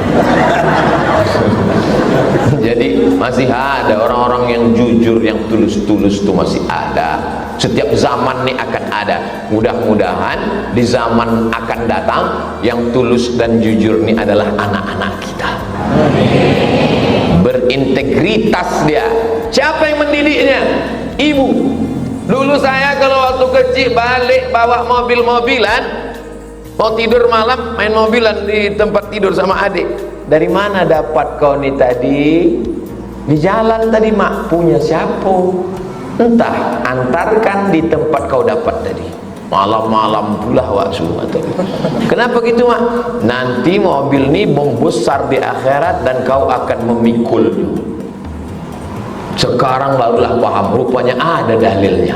Jadi masih ada orang-orang yang jujur, yang tulus-tulus itu masih ada. Setiap zaman ini akan ada. Mudah-mudahan di zaman akan datang yang tulus dan jujur ini adalah anak-anak kita. Berintegritas dia. Siapa yang mendidiknya? Ibu. Dulu saya kalau waktu kecil balik bawa mobil-mobilan, mau tidur malam main mobilan di tempat tidur sama adik. Dari mana dapat kau ni tadi? Di jalan tadi mak, punya siapa? Entah, antarkan di tempat kau dapat tadi. Malam-malam pula waktu. Kenapa gitu mak? Nanti mobil ni bom besar di akhirat dan kau akan memikulnya. Sekarang barulah paham, rupanya ada dalilnya.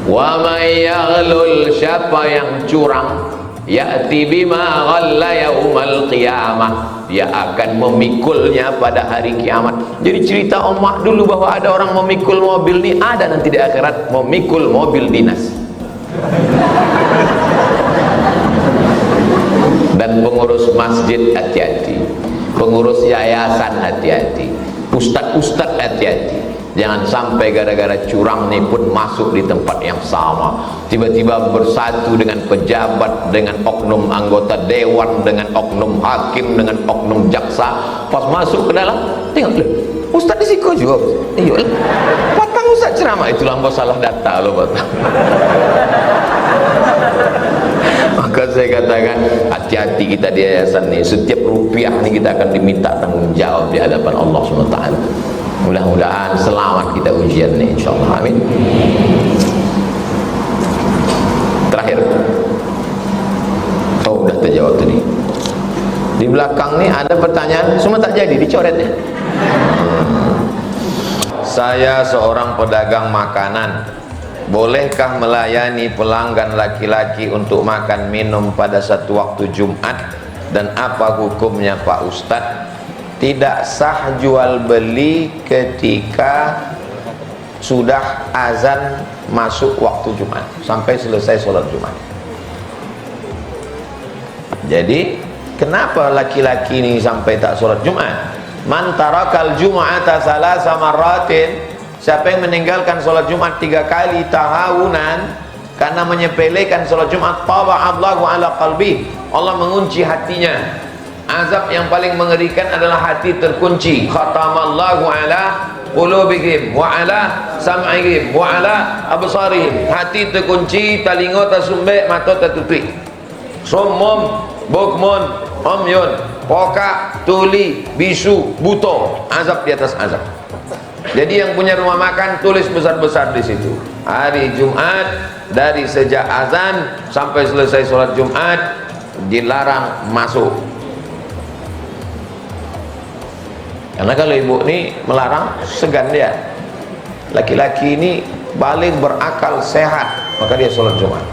Wa may yaghlul, siapa yang curang, ya'ti bima ghalla yaumal qiyamah, dia akan memikulnya pada hari kiamat. Jadi cerita omak dulu bahwa ada orang memikul mobil ni, ada nanti di akhirat memikul mobil dinas. Dan pengurus masjid hati-hati, pengurus yayasan hati-hati, ustadz-ustadz hati-hati. Jangan sampai gara-gara curang nih pun masuk di tempat yang sama, tiba-tiba bersatu dengan pejabat, dengan oknum anggota dewan, dengan oknum hakim, dengan oknum jaksa. Pas masuk ke dalam, tengok loh, ustadz di situ juga. Iya lah, patang ustadz ceramah, itulah mbak salah data loh patang. Maka saya katakan hati-hati kita di yayasan ini. Setiap rupiah ini kita akan diminta tanggung jawab di hadapan Allah SWT. Mudah-mudahan selamat kita ujian ini, insyaallah. Amin. Terakhir, udah terjawab tadi. Di belakang nih ada pertanyaan, semua tak jadi, dicoret ya. Saya seorang pedagang makanan, bolehkah melayani pelanggan laki-laki untuk makan minum pada satu waktu Jumat, dan apa hukumnya Pak Ustadz? Tidak sah jual beli ketika sudah azan masuk waktu Jumat sampai selesai sholat Jumat. Jadi kenapa laki-laki ini sampai tak sholat Jumat? Man tarakal jum'ata salasa marratin, siapa yang meninggalkan sholat Jumat 3 kali tahawunan, karena menyepelekan sholat Jumat, taba'allahu ala qalbi, Allah mengunci hatinya. Azab yang paling mengerikan adalah hati terkunci. Khatamallahu ala qulubihim wa ala sam'ihim wa ala absarihim, hati terkunci, talingo tersumbat, mata tertutup. Summum bukmun umyun, pokak, tuli, bisu, buto, azab di atas azab. Jadi yang punya rumah makan tulis besar-besar di situ, hari Jumat dari sejak azan sampai selesai sholat Jumat dilarang masuk. Karena kalau ibu ini melarang, segan dia. Laki-laki ini balik berakal sehat, maka dia sholat Jumat.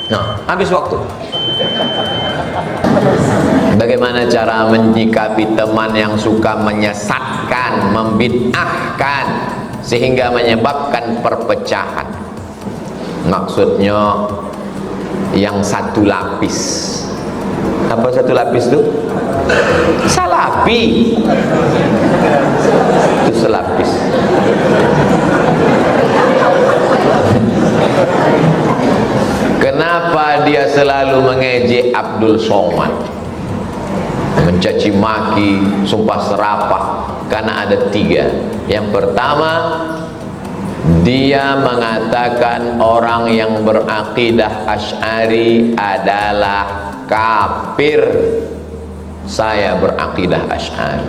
Nah, habis waktu. Bagaimana cara menyikapi teman yang suka menyesatkan, membid'ahkan, sehingga menyebabkan perpecahan? Maksudnya yang satu lapis. Apa satu lapis itu? Salapi. Itu selapis. Kenapa dia selalu mengejek Abdul Somad, mencaci maki, sumpah serapah? Karena ada 3. Yang pertama, dia mengatakan orang yang berakidah Asy'ari adalah kafir. Saya berakidah Asy'ari,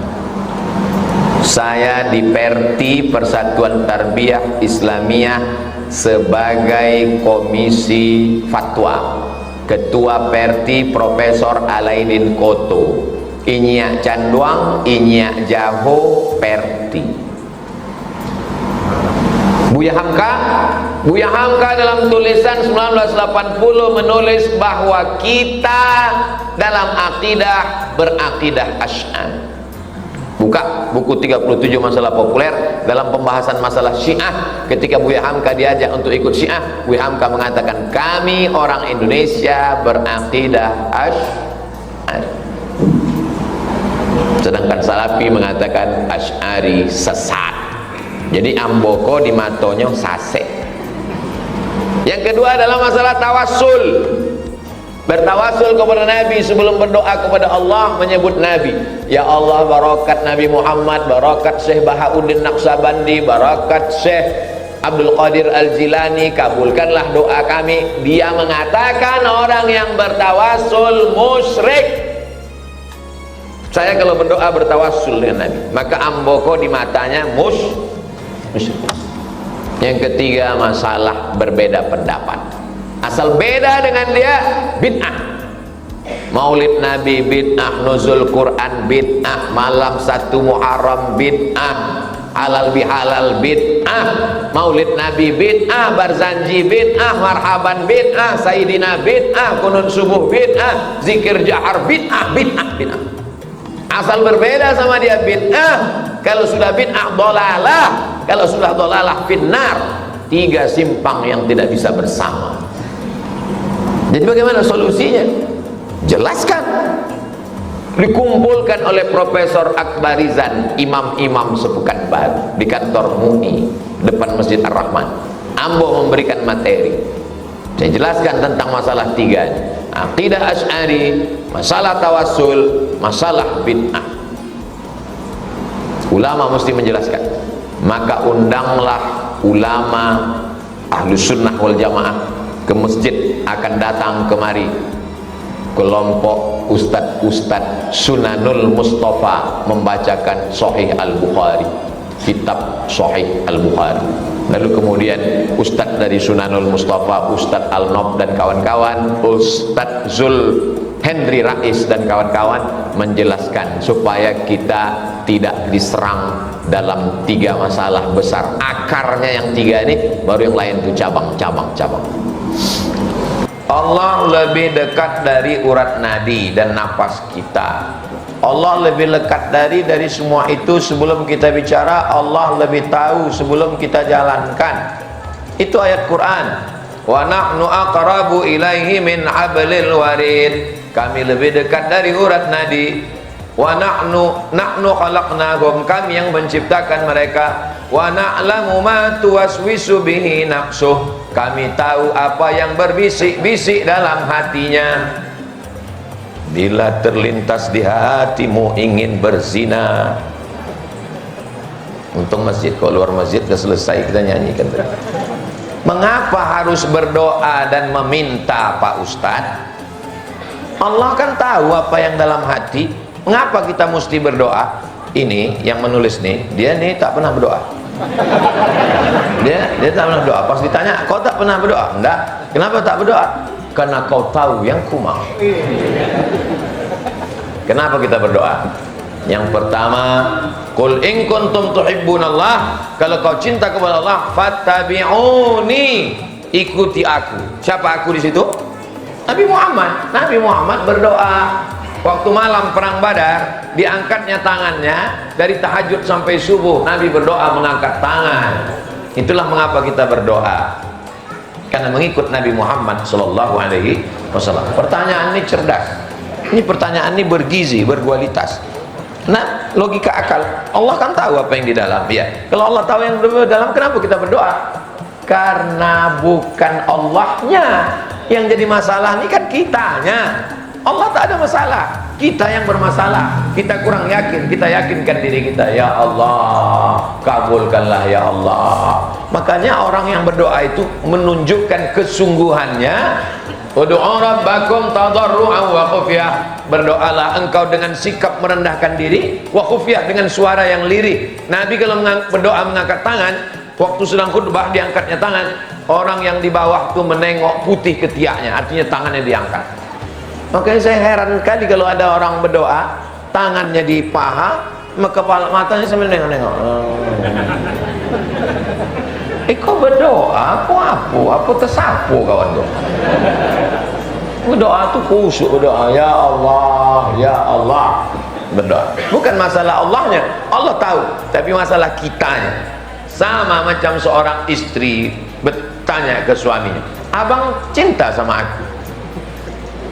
saya di Perti, Persatuan Tarbiyah Islamiyah, sebagai komisi fatwa. Ketua Perti Profesor Alaidin Koto, Inyak Canduang, Inyak Jaho, Perti. Buya Hamka dalam tulisan 1980 menulis bahwa kita dalam akidah berakidah Asy'ari. Buka buku 37 masalah populer dalam pembahasan masalah Syiah. Ketika Buya Hamka diajak untuk ikut Syiah, Buya Hamka mengatakan kami orang Indonesia berakidah Asy'ari. Sedangkan Salafi mengatakan Asy'ari sesat. Jadi amboko di matonyo sase. Yang kedua adalah masalah tawassul. Bertawasul kepada Nabi sebelum berdoa kepada Allah, menyebut Nabi. Ya Allah, barakat Nabi Muhammad, barakat Syekh Bahauddin Naqsabandi, barakat Syekh Abdul Qadir Al-Jilani, kabulkanlah doa kami. Dia mengatakan orang yang bertawasul musyrik. Saya kalau berdoa bertawasul dengan Nabi, maka amboko di matanya musyrik. Yang ketiga, masalah berbeda pendapat. Asal beda dengan dia, bid'ah. Maulid Nabi bid'ah, nuzul Quran bid'ah, malam 1 Muharram bid'ah, halal bihalal bid'ah, Maulid Nabi bid'ah, barzanji bid'ah, marhaban bid'ah, sayyidina bid'ah, kunut subuh bid'ah, zikir jahar bid'ah, bid'ah. Asal berbeda sama dia bid'ah. Kalau sudah bid'ah dolalah, kalau sudah dolalah finnar. 3 simpang yang tidak bisa bersama. Jadi bagaimana solusinya? Jelaskan. Dikumpulkan oleh Profesor Akbarizan, imam-imam sepekan baru di kantor MUI depan Masjid Ar-Rahman. Ambo memberikan materi. Saya jelaskan tentang masalah 3, akidah Asy'ari, masalah tawassul, masalah bid'ah. Ulama mesti menjelaskan. Maka undanglah ulama Ahlus Sunnah wal Jamaah ke masjid, akan datang kemari kelompok ustadz-ustadz Sunanul Mustafa membacakan Sahih Al-Bukhari, kitab Sahih Al-Bukhari. Lalu kemudian ustadz dari Sunanul Mustafa, Ustadz Al-Nob dan kawan-kawan, Ustadz Zul Henry Rais dan kawan-kawan menjelaskan supaya kita tidak diserang dalam 3 masalah besar. Akarnya yang 3 ini, baru yang lain itu cabang-cabang. Allah lebih dekat dari urat nadi dan nafas kita. Allah lebih lekat dari semua itu. Sebelum kita bicara, Allah lebih tahu sebelum kita jalankan. Itu ayat Quran. Wa nahnu aqrabu ilaihi min hablil warid. Kami lebih dekat dari urat nadi. Wa nahnu khalaqnahum. Kami yang menciptakan mereka. Wa na'lamu ma tuwaswisu bihi nafsuh. Kami tahu apa yang berbisik-bisik dalam hatinya. Bila terlintas di hatimu ingin berzina. Untung masjid, kalau luar masjid sudah selesai kita nyanyikan. Mengapa harus berdoa dan meminta Pak Ustadz? Allah kan tahu apa yang dalam hati. Mengapa kita mesti berdoa? Ini yang menulis nih, dia nih tak pernah berdoa. Dia tak pernah berdoa. Pas ditanya, kau tak pernah berdoa? Enggak. Kenapa tak berdoa? Karena kau tahu yang ku mau. Kenapa kita berdoa? Yang pertama, qul in kuntum tuhibbunallah, kalau kau cinta kepada Allah, fattabi'uni, ikuti aku. Siapa aku di situ? Nabi Muhammad. Nabi Muhammad berdoa waktu malam perang Badar, diangkatnya tangannya dari tahajud sampai subuh. Nabi berdoa mengangkat tangan. Itulah mengapa kita berdoa, karena mengikut Nabi Muhammad sallallahu alaihi wasallam. Pertanyaan ini cerdas. Ini pertanyaan ini bergizi, berkualitas. Nah, logika akal. Allah kan tahu apa yang di dalam. Ya. Kalau Allah tahu yang di dalam, kenapa kita berdoa? Karena bukan Allahnya yang jadi masalah, ini kan kitanya. Allah tak ada masalah, kita yang bermasalah. Kita kurang yakin, kita yakinkan diri kita. Ya Allah, kabulkanlah ya Allah. Makanya orang yang berdoa itu menunjukkan kesungguhannya. Ud'u rabbakum tadarru'an wa khufyah. Berdoalah engkau dengan sikap merendahkan diri, wa khufyah, dengan suara yang lirih. Nabi kalau berdoa mengangkat tangan, waktu sedang khutbah diangkatnya tangan, orang yang di bawah itu menengok putih ketiaknya, artinya tangannya diangkat. Makanya saya heran kali kalau ada orang berdoa, tangannya di paha, kepala matanya sambil nengok-nengok. Kau berdoa, apa tersapu kawan tuh? Berdoa tuh khusyuk, berdoa ya Allah, ya Allah. Berdoa. Bukan masalah Allahnya, Allah tahu, tapi masalah kitanya. Sama macam seorang istri bertanya ke suaminya, abang cinta sama aku?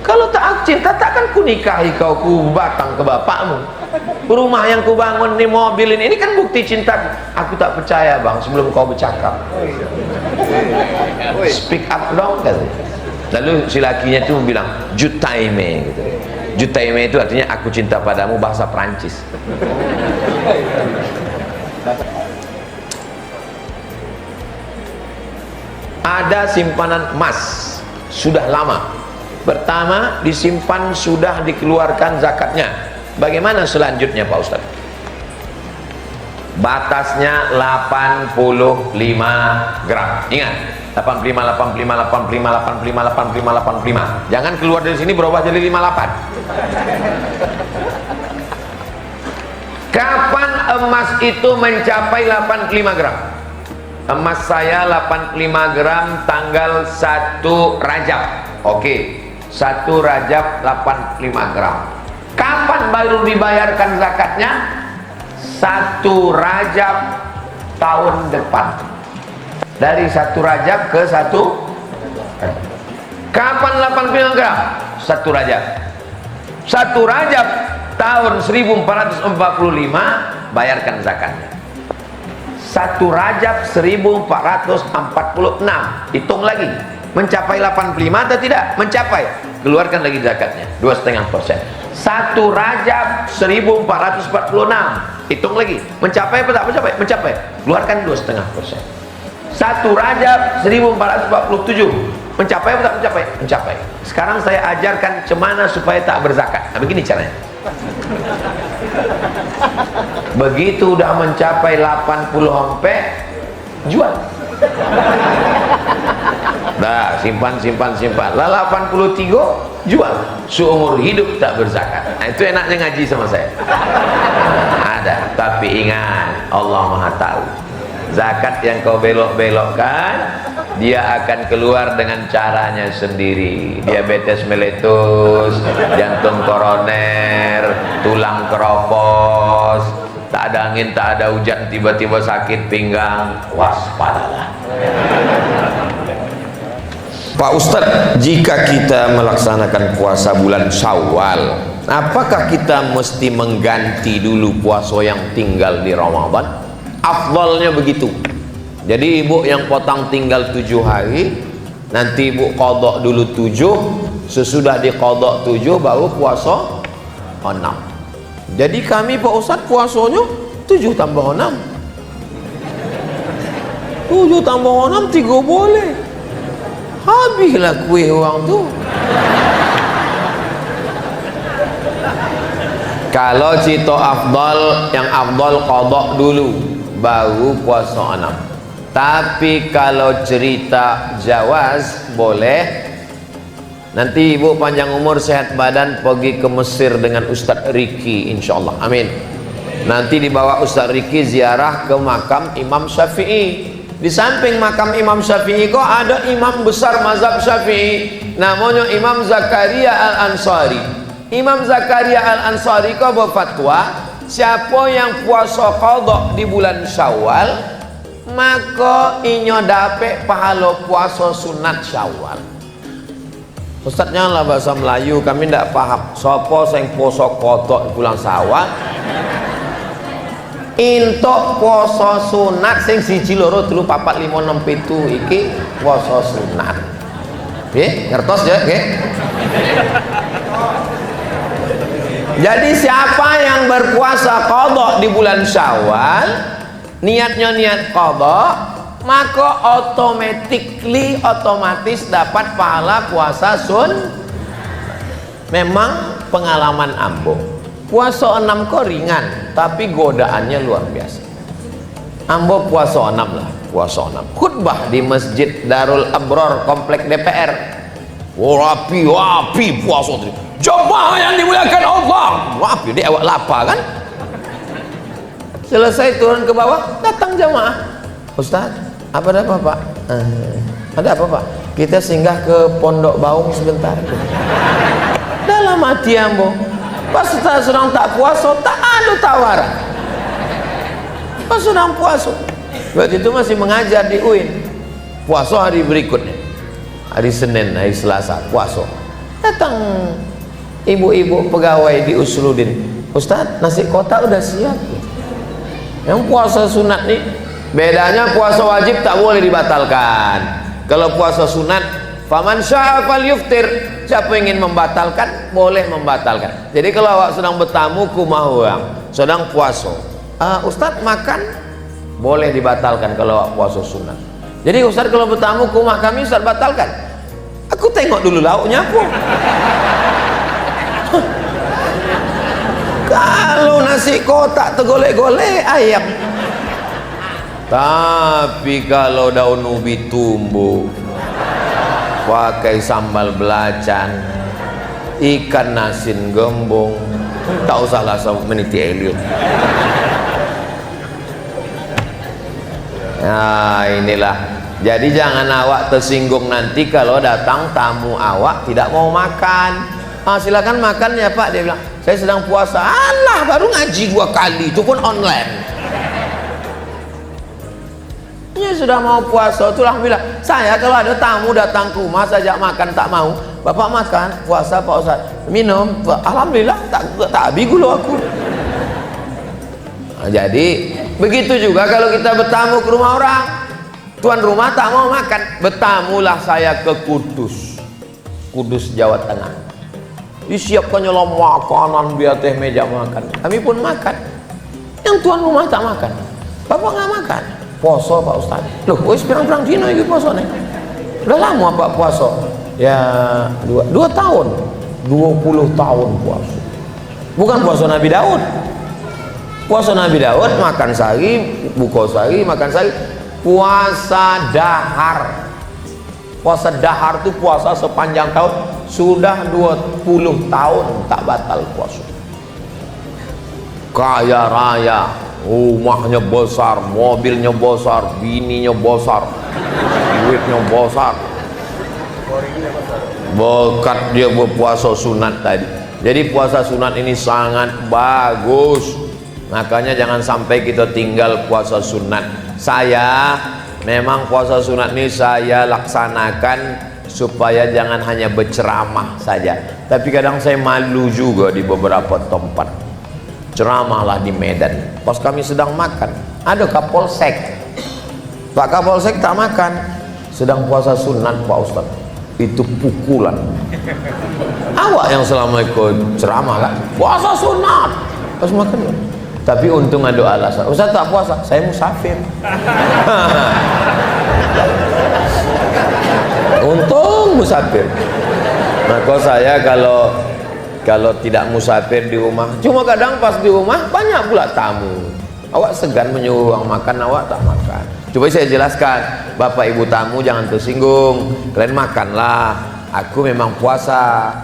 Kalau tak aku cinta, takkan ku nikahi kau, ku batang ke bapakmu. Rumah yang ku bangun, ini mobil ini kan bukti cintaku. Aku tak percaya bang, sebelum kau bercakap. Speak up dong, katanya. Lalu si lakinya itu bilang jutaime gitu. Jutaime itu artinya aku cinta padamu, bahasa Perancis. Ada simpanan emas sudah lama. Pertama disimpan, sudah dikeluarkan zakatnya. Bagaimana selanjutnya Pak Ustaz? Batasnya 85 gram. Ingat, 85, 85, 85, 85, 85, 85. Jangan keluar dari sini berubah jadi 58. Kapan emas itu mencapai 85 gram? Emas saya 85 gram tanggal 1 Rajab. Oke, 1 Rajab 85 gram. Kapan baru dibayarkan zakatnya? 1 Rajab tahun depan. Dari 1 Rajab ke 1. Kapan 85 gram? 1 Rajab. 1 Rajab tahun 1445 bayarkan zakatnya. 1 Rajab 1446, hitung lagi, mencapai 85 atau tidak? Mencapai, keluarkan lagi zakatnya 2,5%. 1 Rajab 1446, hitung lagi, mencapai apa tak mencapai? Mencapai, keluarkan 2,5%. 1 Rajab 1447, mencapai apa tak mencapai? Mencapai. Sekarang saya ajarkan cemana supaya tak berzakat. Nah, begini caranya. Begitu udah mencapai 80 hompe, jual. Nah, simpan. Lah 83, jual. Seumur hidup tak berzakat. Nah, itu enaknya ngaji sama saya. Nah, ada, tapi ingat, Allah Maha tahu. Zakat yang kau belok-belokkan, dia akan keluar dengan caranya sendiri. Diabetes meletus, jantung koroner, tulang keropos, tak ada angin, tak ada hujan, tiba-tiba sakit pinggang, waspadalah. Pak Ustadz, jika kita melaksanakan puasa bulan Syawal, apakah kita mesti mengganti dulu puasa yang tinggal di Ramadan? Afdalnya begitu. Jadi ibu yang potong tinggal 7 hari, nanti ibu qadha dulu 7, sesudah diqadha 7 baru puasa 6. Jadi kami Pak Ustadz puasanya 7 tambah 6. 7 tambah 6 3 boleh. Habislah kuih orang tu. Kalau cerita afdal, yang afdal qadha dulu baru puasa 6. Tapi kalau cerita jawaz boleh. Nanti ibu panjang umur sehat badan pergi ke Mesir dengan Ustadz Riki insyaallah. Amin. Nanti dibawa Ustadz Riki ziarah ke makam Imam Syafi'i. Di samping makam Imam Syafi'i kok ada imam besar mazhab Syafi'i, namanya Imam Zakaria Al-Ansari. Imam Zakaria Al-Ansari kok berfatwa, siapa yang puasa qadha di bulan Syawal, maka inyo dapat pahala puasa sunat Syawal. Ustaznya lah bahasa Melayu, kami tidak paham. Siapa yang puasa qadha di bulan Syawal, untuk puasa sunat sing 1 2 3 4 5 6 7 iki puasa sunat. Nggih, ngertos ya, nggih. Jadi siapa yang berpuasa qadha di bulan Syawal, niatnya niat qadha, maka otomatis dapat pahala puasa sun. Memang pengalaman ambo. Puasa 6 kok ringan, tapi godaannya luar biasa. Ambo puasa 6 lah, puasa 6. Khutbah di Masjid Darul Abror komplek DPR. Rapi puasa itu. Jemaah yang dimuliakan Allah. Rapi dia awak lapar kan? Selesai turun ke bawah, datang jemaah. Ustaz, apa ada apa Pak? Ada apa Pak? Kita singgah ke Pondok Baung sebentar. Dalam hati ambo, pas kita sedang tak puasa, tak ada tawaran. Pas sedang puasa, waktu itu masih mengajar di UIN. Puasa hari berikutnya, hari Senin, hari Selasa, puasa. Datang ibu-ibu pegawai di Usluddin. Ustadz, nasi kotak udah siap. Yang puasa sunat nih, bedanya puasa wajib tak boleh dibatalkan. Kalau puasa sunat, faman syaa falyuftir. Siapa yang ingin membatalkan, boleh membatalkan. Jadi kalau awak sedang bertamu ke rumah orang, sedang puasa, Ustadz makan, boleh dibatalkan kalau awak puasa sunat. Jadi Ustadz kalau bertamu ke rumah kami, Ustadz batalkan. Aku tengok dulu lauknya apa. Kalau nasi kotak tergolek-golek ayam. Tapi kalau daun ubi tumbuh, pakai sambal belacan, ikan asin gembong, tak usah lah meniti Elliot. Nah inilah, jadi jangan awak tersinggung nanti kalau datang tamu awak tidak mau makan. Silakan makan ya Pak, dia bilang saya sedang puasa. Alah, baru ngaji 2 kali, itu pun online. Ya sudah mau puasa, itulah bilang saya kalau ada tamu datang ke rumah sajak makan tak mau, Bapak makan puasa Pak Ustaz, minum, alhamdulillah tak habis gula aku. Nah, jadi begitu juga kalau kita bertamu ke rumah orang, tuan rumah tak mau makan, bertamulah saya ke Kudus, Jawa Tengah, disiapkannya lah makanan di atas meja makan, kami pun makan. Yang tuan rumah tak makan, Bapak nggak makan. Puasa Pak Ustaz. Loh, wis pirang-pirang dina iki puasane? Udah lama Pak puasa? Ya 2 tahun. 20 tahun puasa. Bukan puasa Nabi Daud. Puasa Nabi Daud makan sehari, buka sehari, makan sehari. Puasa dahar. Puasa dahar itu puasa sepanjang tahun. Sudah 20 tahun tak batal puasa. Kaya raya, rumahnya besar, mobilnya besar, bininya besar, duitnya besar, berkat dia berpuasa sunat tadi. Jadi puasa sunat ini sangat bagus, makanya jangan sampai kita tinggal puasa sunat. Saya memang puasa sunat ini saya laksanakan supaya jangan hanya berceramah saja, tapi kadang saya malu juga di beberapa tempat. Ceramahlah di Medan, pas kami sedang makan, ada Kapolsek, Pak Kapolsek tak makan, sedang puasa sunat Pak Ustaz, itu pukulan. Awak yang selama ikut ceramah lah puasa sunat pas makan. Tapi untung ada alasan, Ustaz tak puasa, saya musafir. Untung musafir. Maka saya kalau tidak musafir di rumah, cuma kadang pas di rumah banyak pula tamu, awak segan menyuruh orang makan, awak tak makan. Coba saya jelaskan, bapak ibu tamu jangan tersinggung, kalian makanlah, aku memang puasa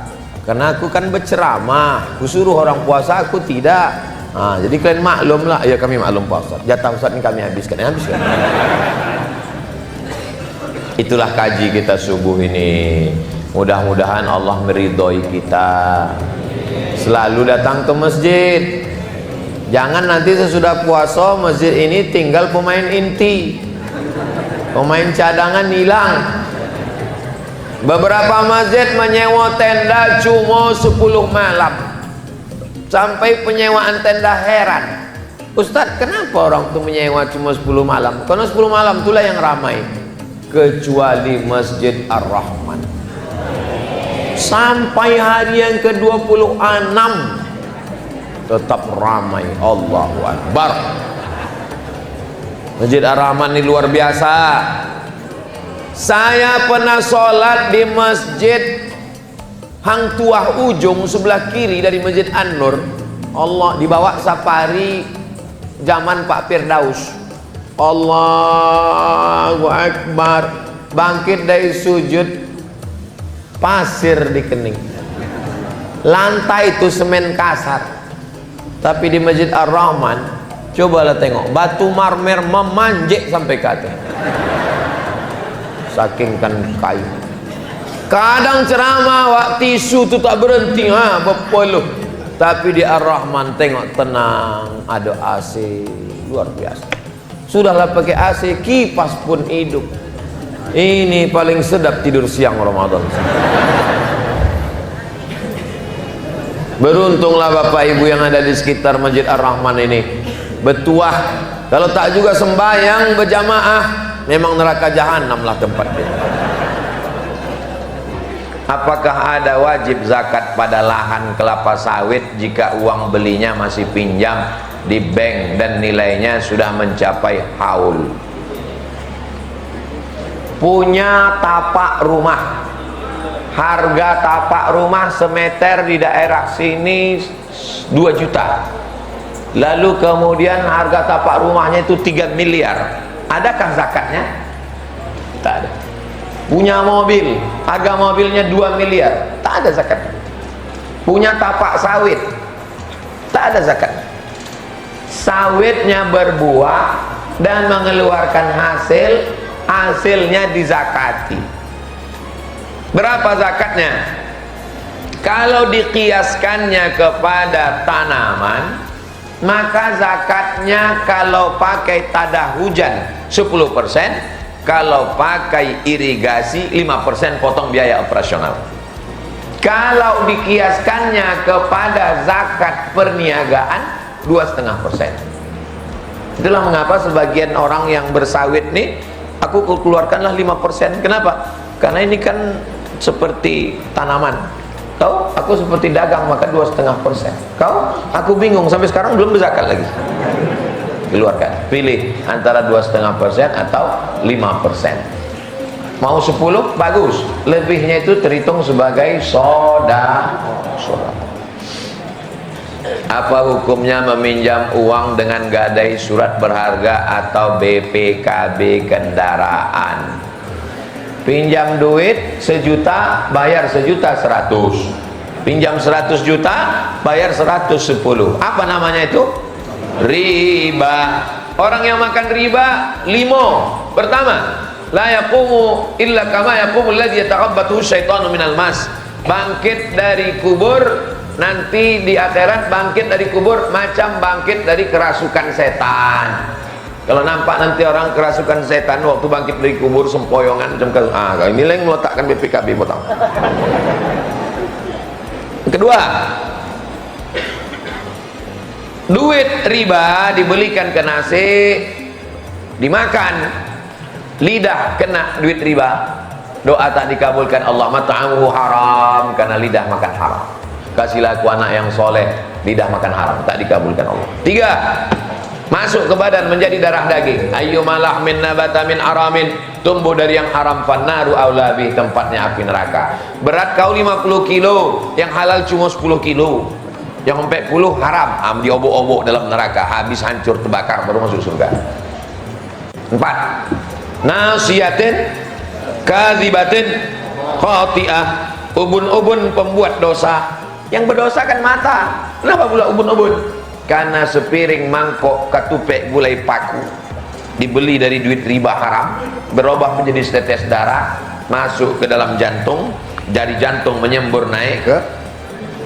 karena aku kan berceramah, aku suruh orang puasa, aku tidak. Jadi kalian maklumlah. Ya kami maklum Pak Ustaz, jatah Ustaz ini kami habiskan. Itulah kaji kita subuh ini. Mudah-mudahan Allah meridhoi kita. Selalu datang ke masjid. Jangan nanti sesudah puasa masjid ini tinggal pemain inti, pemain cadangan hilang. Beberapa masjid menyewa tenda cuma 10 malam. Sampai penyewaan tenda heran, Ustadz kenapa orang itu menyewa cuma 10 malam? Karena 10 malam itulah yang ramai. Kecuali Masjid Ar-Rahman, sampai hari yang ke-26 tetap ramai. Allahu Akbar. Masjid Ar-Rahman ini luar biasa. Saya pernah sholat di masjid Hang Tuah ujung sebelah kiri dari Masjid An-Nur. Allah, dibawa safari zaman Pak Firdaus. Allahu Akbar. Bangkit dari sujud, pasir di kening, lantai itu semen kasar. Tapi di Masjid Ar-Rahman, cobalah tengok, batu marmer memanjek sampai ke atas, saking kan kayu. Kadang ceramah waktu tisu itu tak berhenti, berpeluh. Tapi di Ar-Rahman tengok tenang, ada AC, luar biasa. Sudahlah pakai AC, kipas pun hidup. Ini paling sedap tidur siang Ramadan. Beruntunglah Bapak Ibu yang ada di sekitar Masjid Ar-Rahman ini. Bertuah, kalau tak juga sembahyang berjamaah, memang neraka jahanam lah tempatnya. Apakah ada wajib zakat pada lahan kelapa sawit jika uang belinya masih pinjam di bank dan nilainya sudah mencapai haul? Punya tapak rumah, harga tapak rumah semeter di daerah sini 2 juta, lalu kemudian harga tapak rumahnya itu 3 miliar, adakah zakatnya? Tak ada. Punya mobil, harga mobilnya 2 miliar, tak ada zakat. Punya tapak sawit, tak ada zakat. Sawitnya berbuah dan mengeluarkan hasil, hasilnya dizakati. Berapa zakatnya? Kalau dikiaskannya kepada tanaman, maka zakatnya kalau pakai tada hujan 10%, kalau pakai irigasi 5% potong biaya operasional. Kalau dikiaskannya kepada zakat perniagaan 2,5%. Itulah mengapa sebagian orang yang bersawit nih, aku keluarkanlah 5%. Kenapa? Karena ini kan seperti tanaman. Kau, aku seperti dagang, maka 2,5%. Kau, aku bingung, sampai sekarang belum berzakat lagi. Keluarkan, pilih antara 2,5% atau 5%. Mau 10, bagus. Lebihnya itu terhitung sebagai sedekah. Apa hukumnya meminjam uang dengan gadai surat berharga atau BPKB kendaraan? Pinjam duit 1 juta, bayar 1.100.000. Pinjam 100 juta, bayar 110. Apa namanya itu? Riba. Orang yang makan riba 5. Pertama, la yaqumu illa kama yaqumul ladzi yataqabbathu syaitanu minal mas. Bangkit dari kubur nanti di akhirat bangkit dari kubur macam bangkit dari kerasukan setan. Kalau nampak nanti orang kerasukan setan waktu bangkit dari kubur sempoyongan macam ini yang meletakkan BPKB potong. Kedua, duit riba dibelikan ke nasi, dimakan, lidah kena duit riba, doa tak dikabulkan Allah. Mat'amuhu haram, karena lidah makan haram. Kasihlah aku anak yang soleh, lidah makan haram, tak dikabulkan Allah. Tiga, masuk ke badan menjadi darah daging. Ayyuma lahmin nabata min aramin, tumbuh dari yang haram, fannaru aula bih, tempatnya api neraka. Berat kau 50 kilo, yang halal cuma 10 kilo, yang 40 haram, diobok-obok dalam neraka, habis hancur terbakar baru masuk surga. 4, nasiyatin kadzibatin khati'ah, ubun-ubun pembuat dosa. Yang berdosa kan mata. Kenapa pula ubun-ubun? Karena sepiring mangkok ketupek gulai paku dibeli dari duit riba haram, berubah menjadi setetes darah, masuk ke dalam jantung, dari jantung menyembur naik ke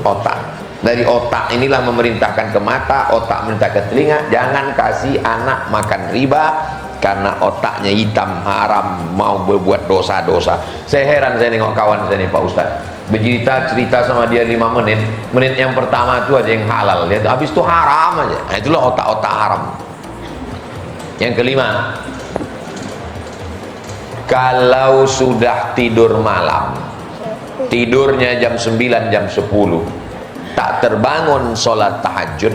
otak, dari otak inilah memerintahkan ke mata, otak memerintah ke telinga, jangan kasih anak makan riba karena otaknya hitam, haram, mau berbuat dosa-dosa. Saya heran, saya nengok kawan saya nih Pak Ustaz, cerita sama dia 5 menit, menit yang pertama itu aja yang halal, dia habis itu haram aja. Nah, itulah otak-otak haram. Yang kelima, kalau sudah tidur malam, tidurnya jam 9, jam 10, tak terbangun sholat tahajud,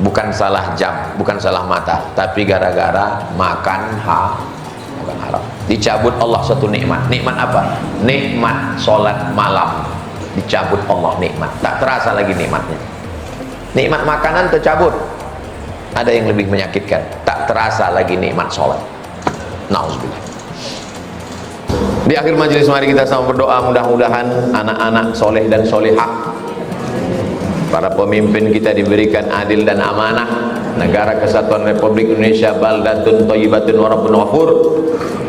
bukan salah jam, bukan salah mata, tapi gara-gara makan haram. Dicabut Allah satu nikmat. Nikmat apa? Nikmat sholat malam. Dicabut Allah nikmat, tak terasa lagi nikmatnya. Nikmat makanan tercabut. Ada yang lebih menyakitkan, tak terasa lagi nikmat sholat. Nauzubillah. Di akhir majelis mari kita sama berdoa, mudah-mudahan anak-anak soleh dan solehah, para pemimpin kita diberikan adil dan amanah, negara kesatuan Republik Indonesia baldatun thayyibatun wa rabbun ghafur.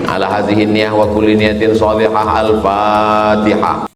Ala hadhihi niyah wa kulli niyatin shalihah. Al-Fatihah.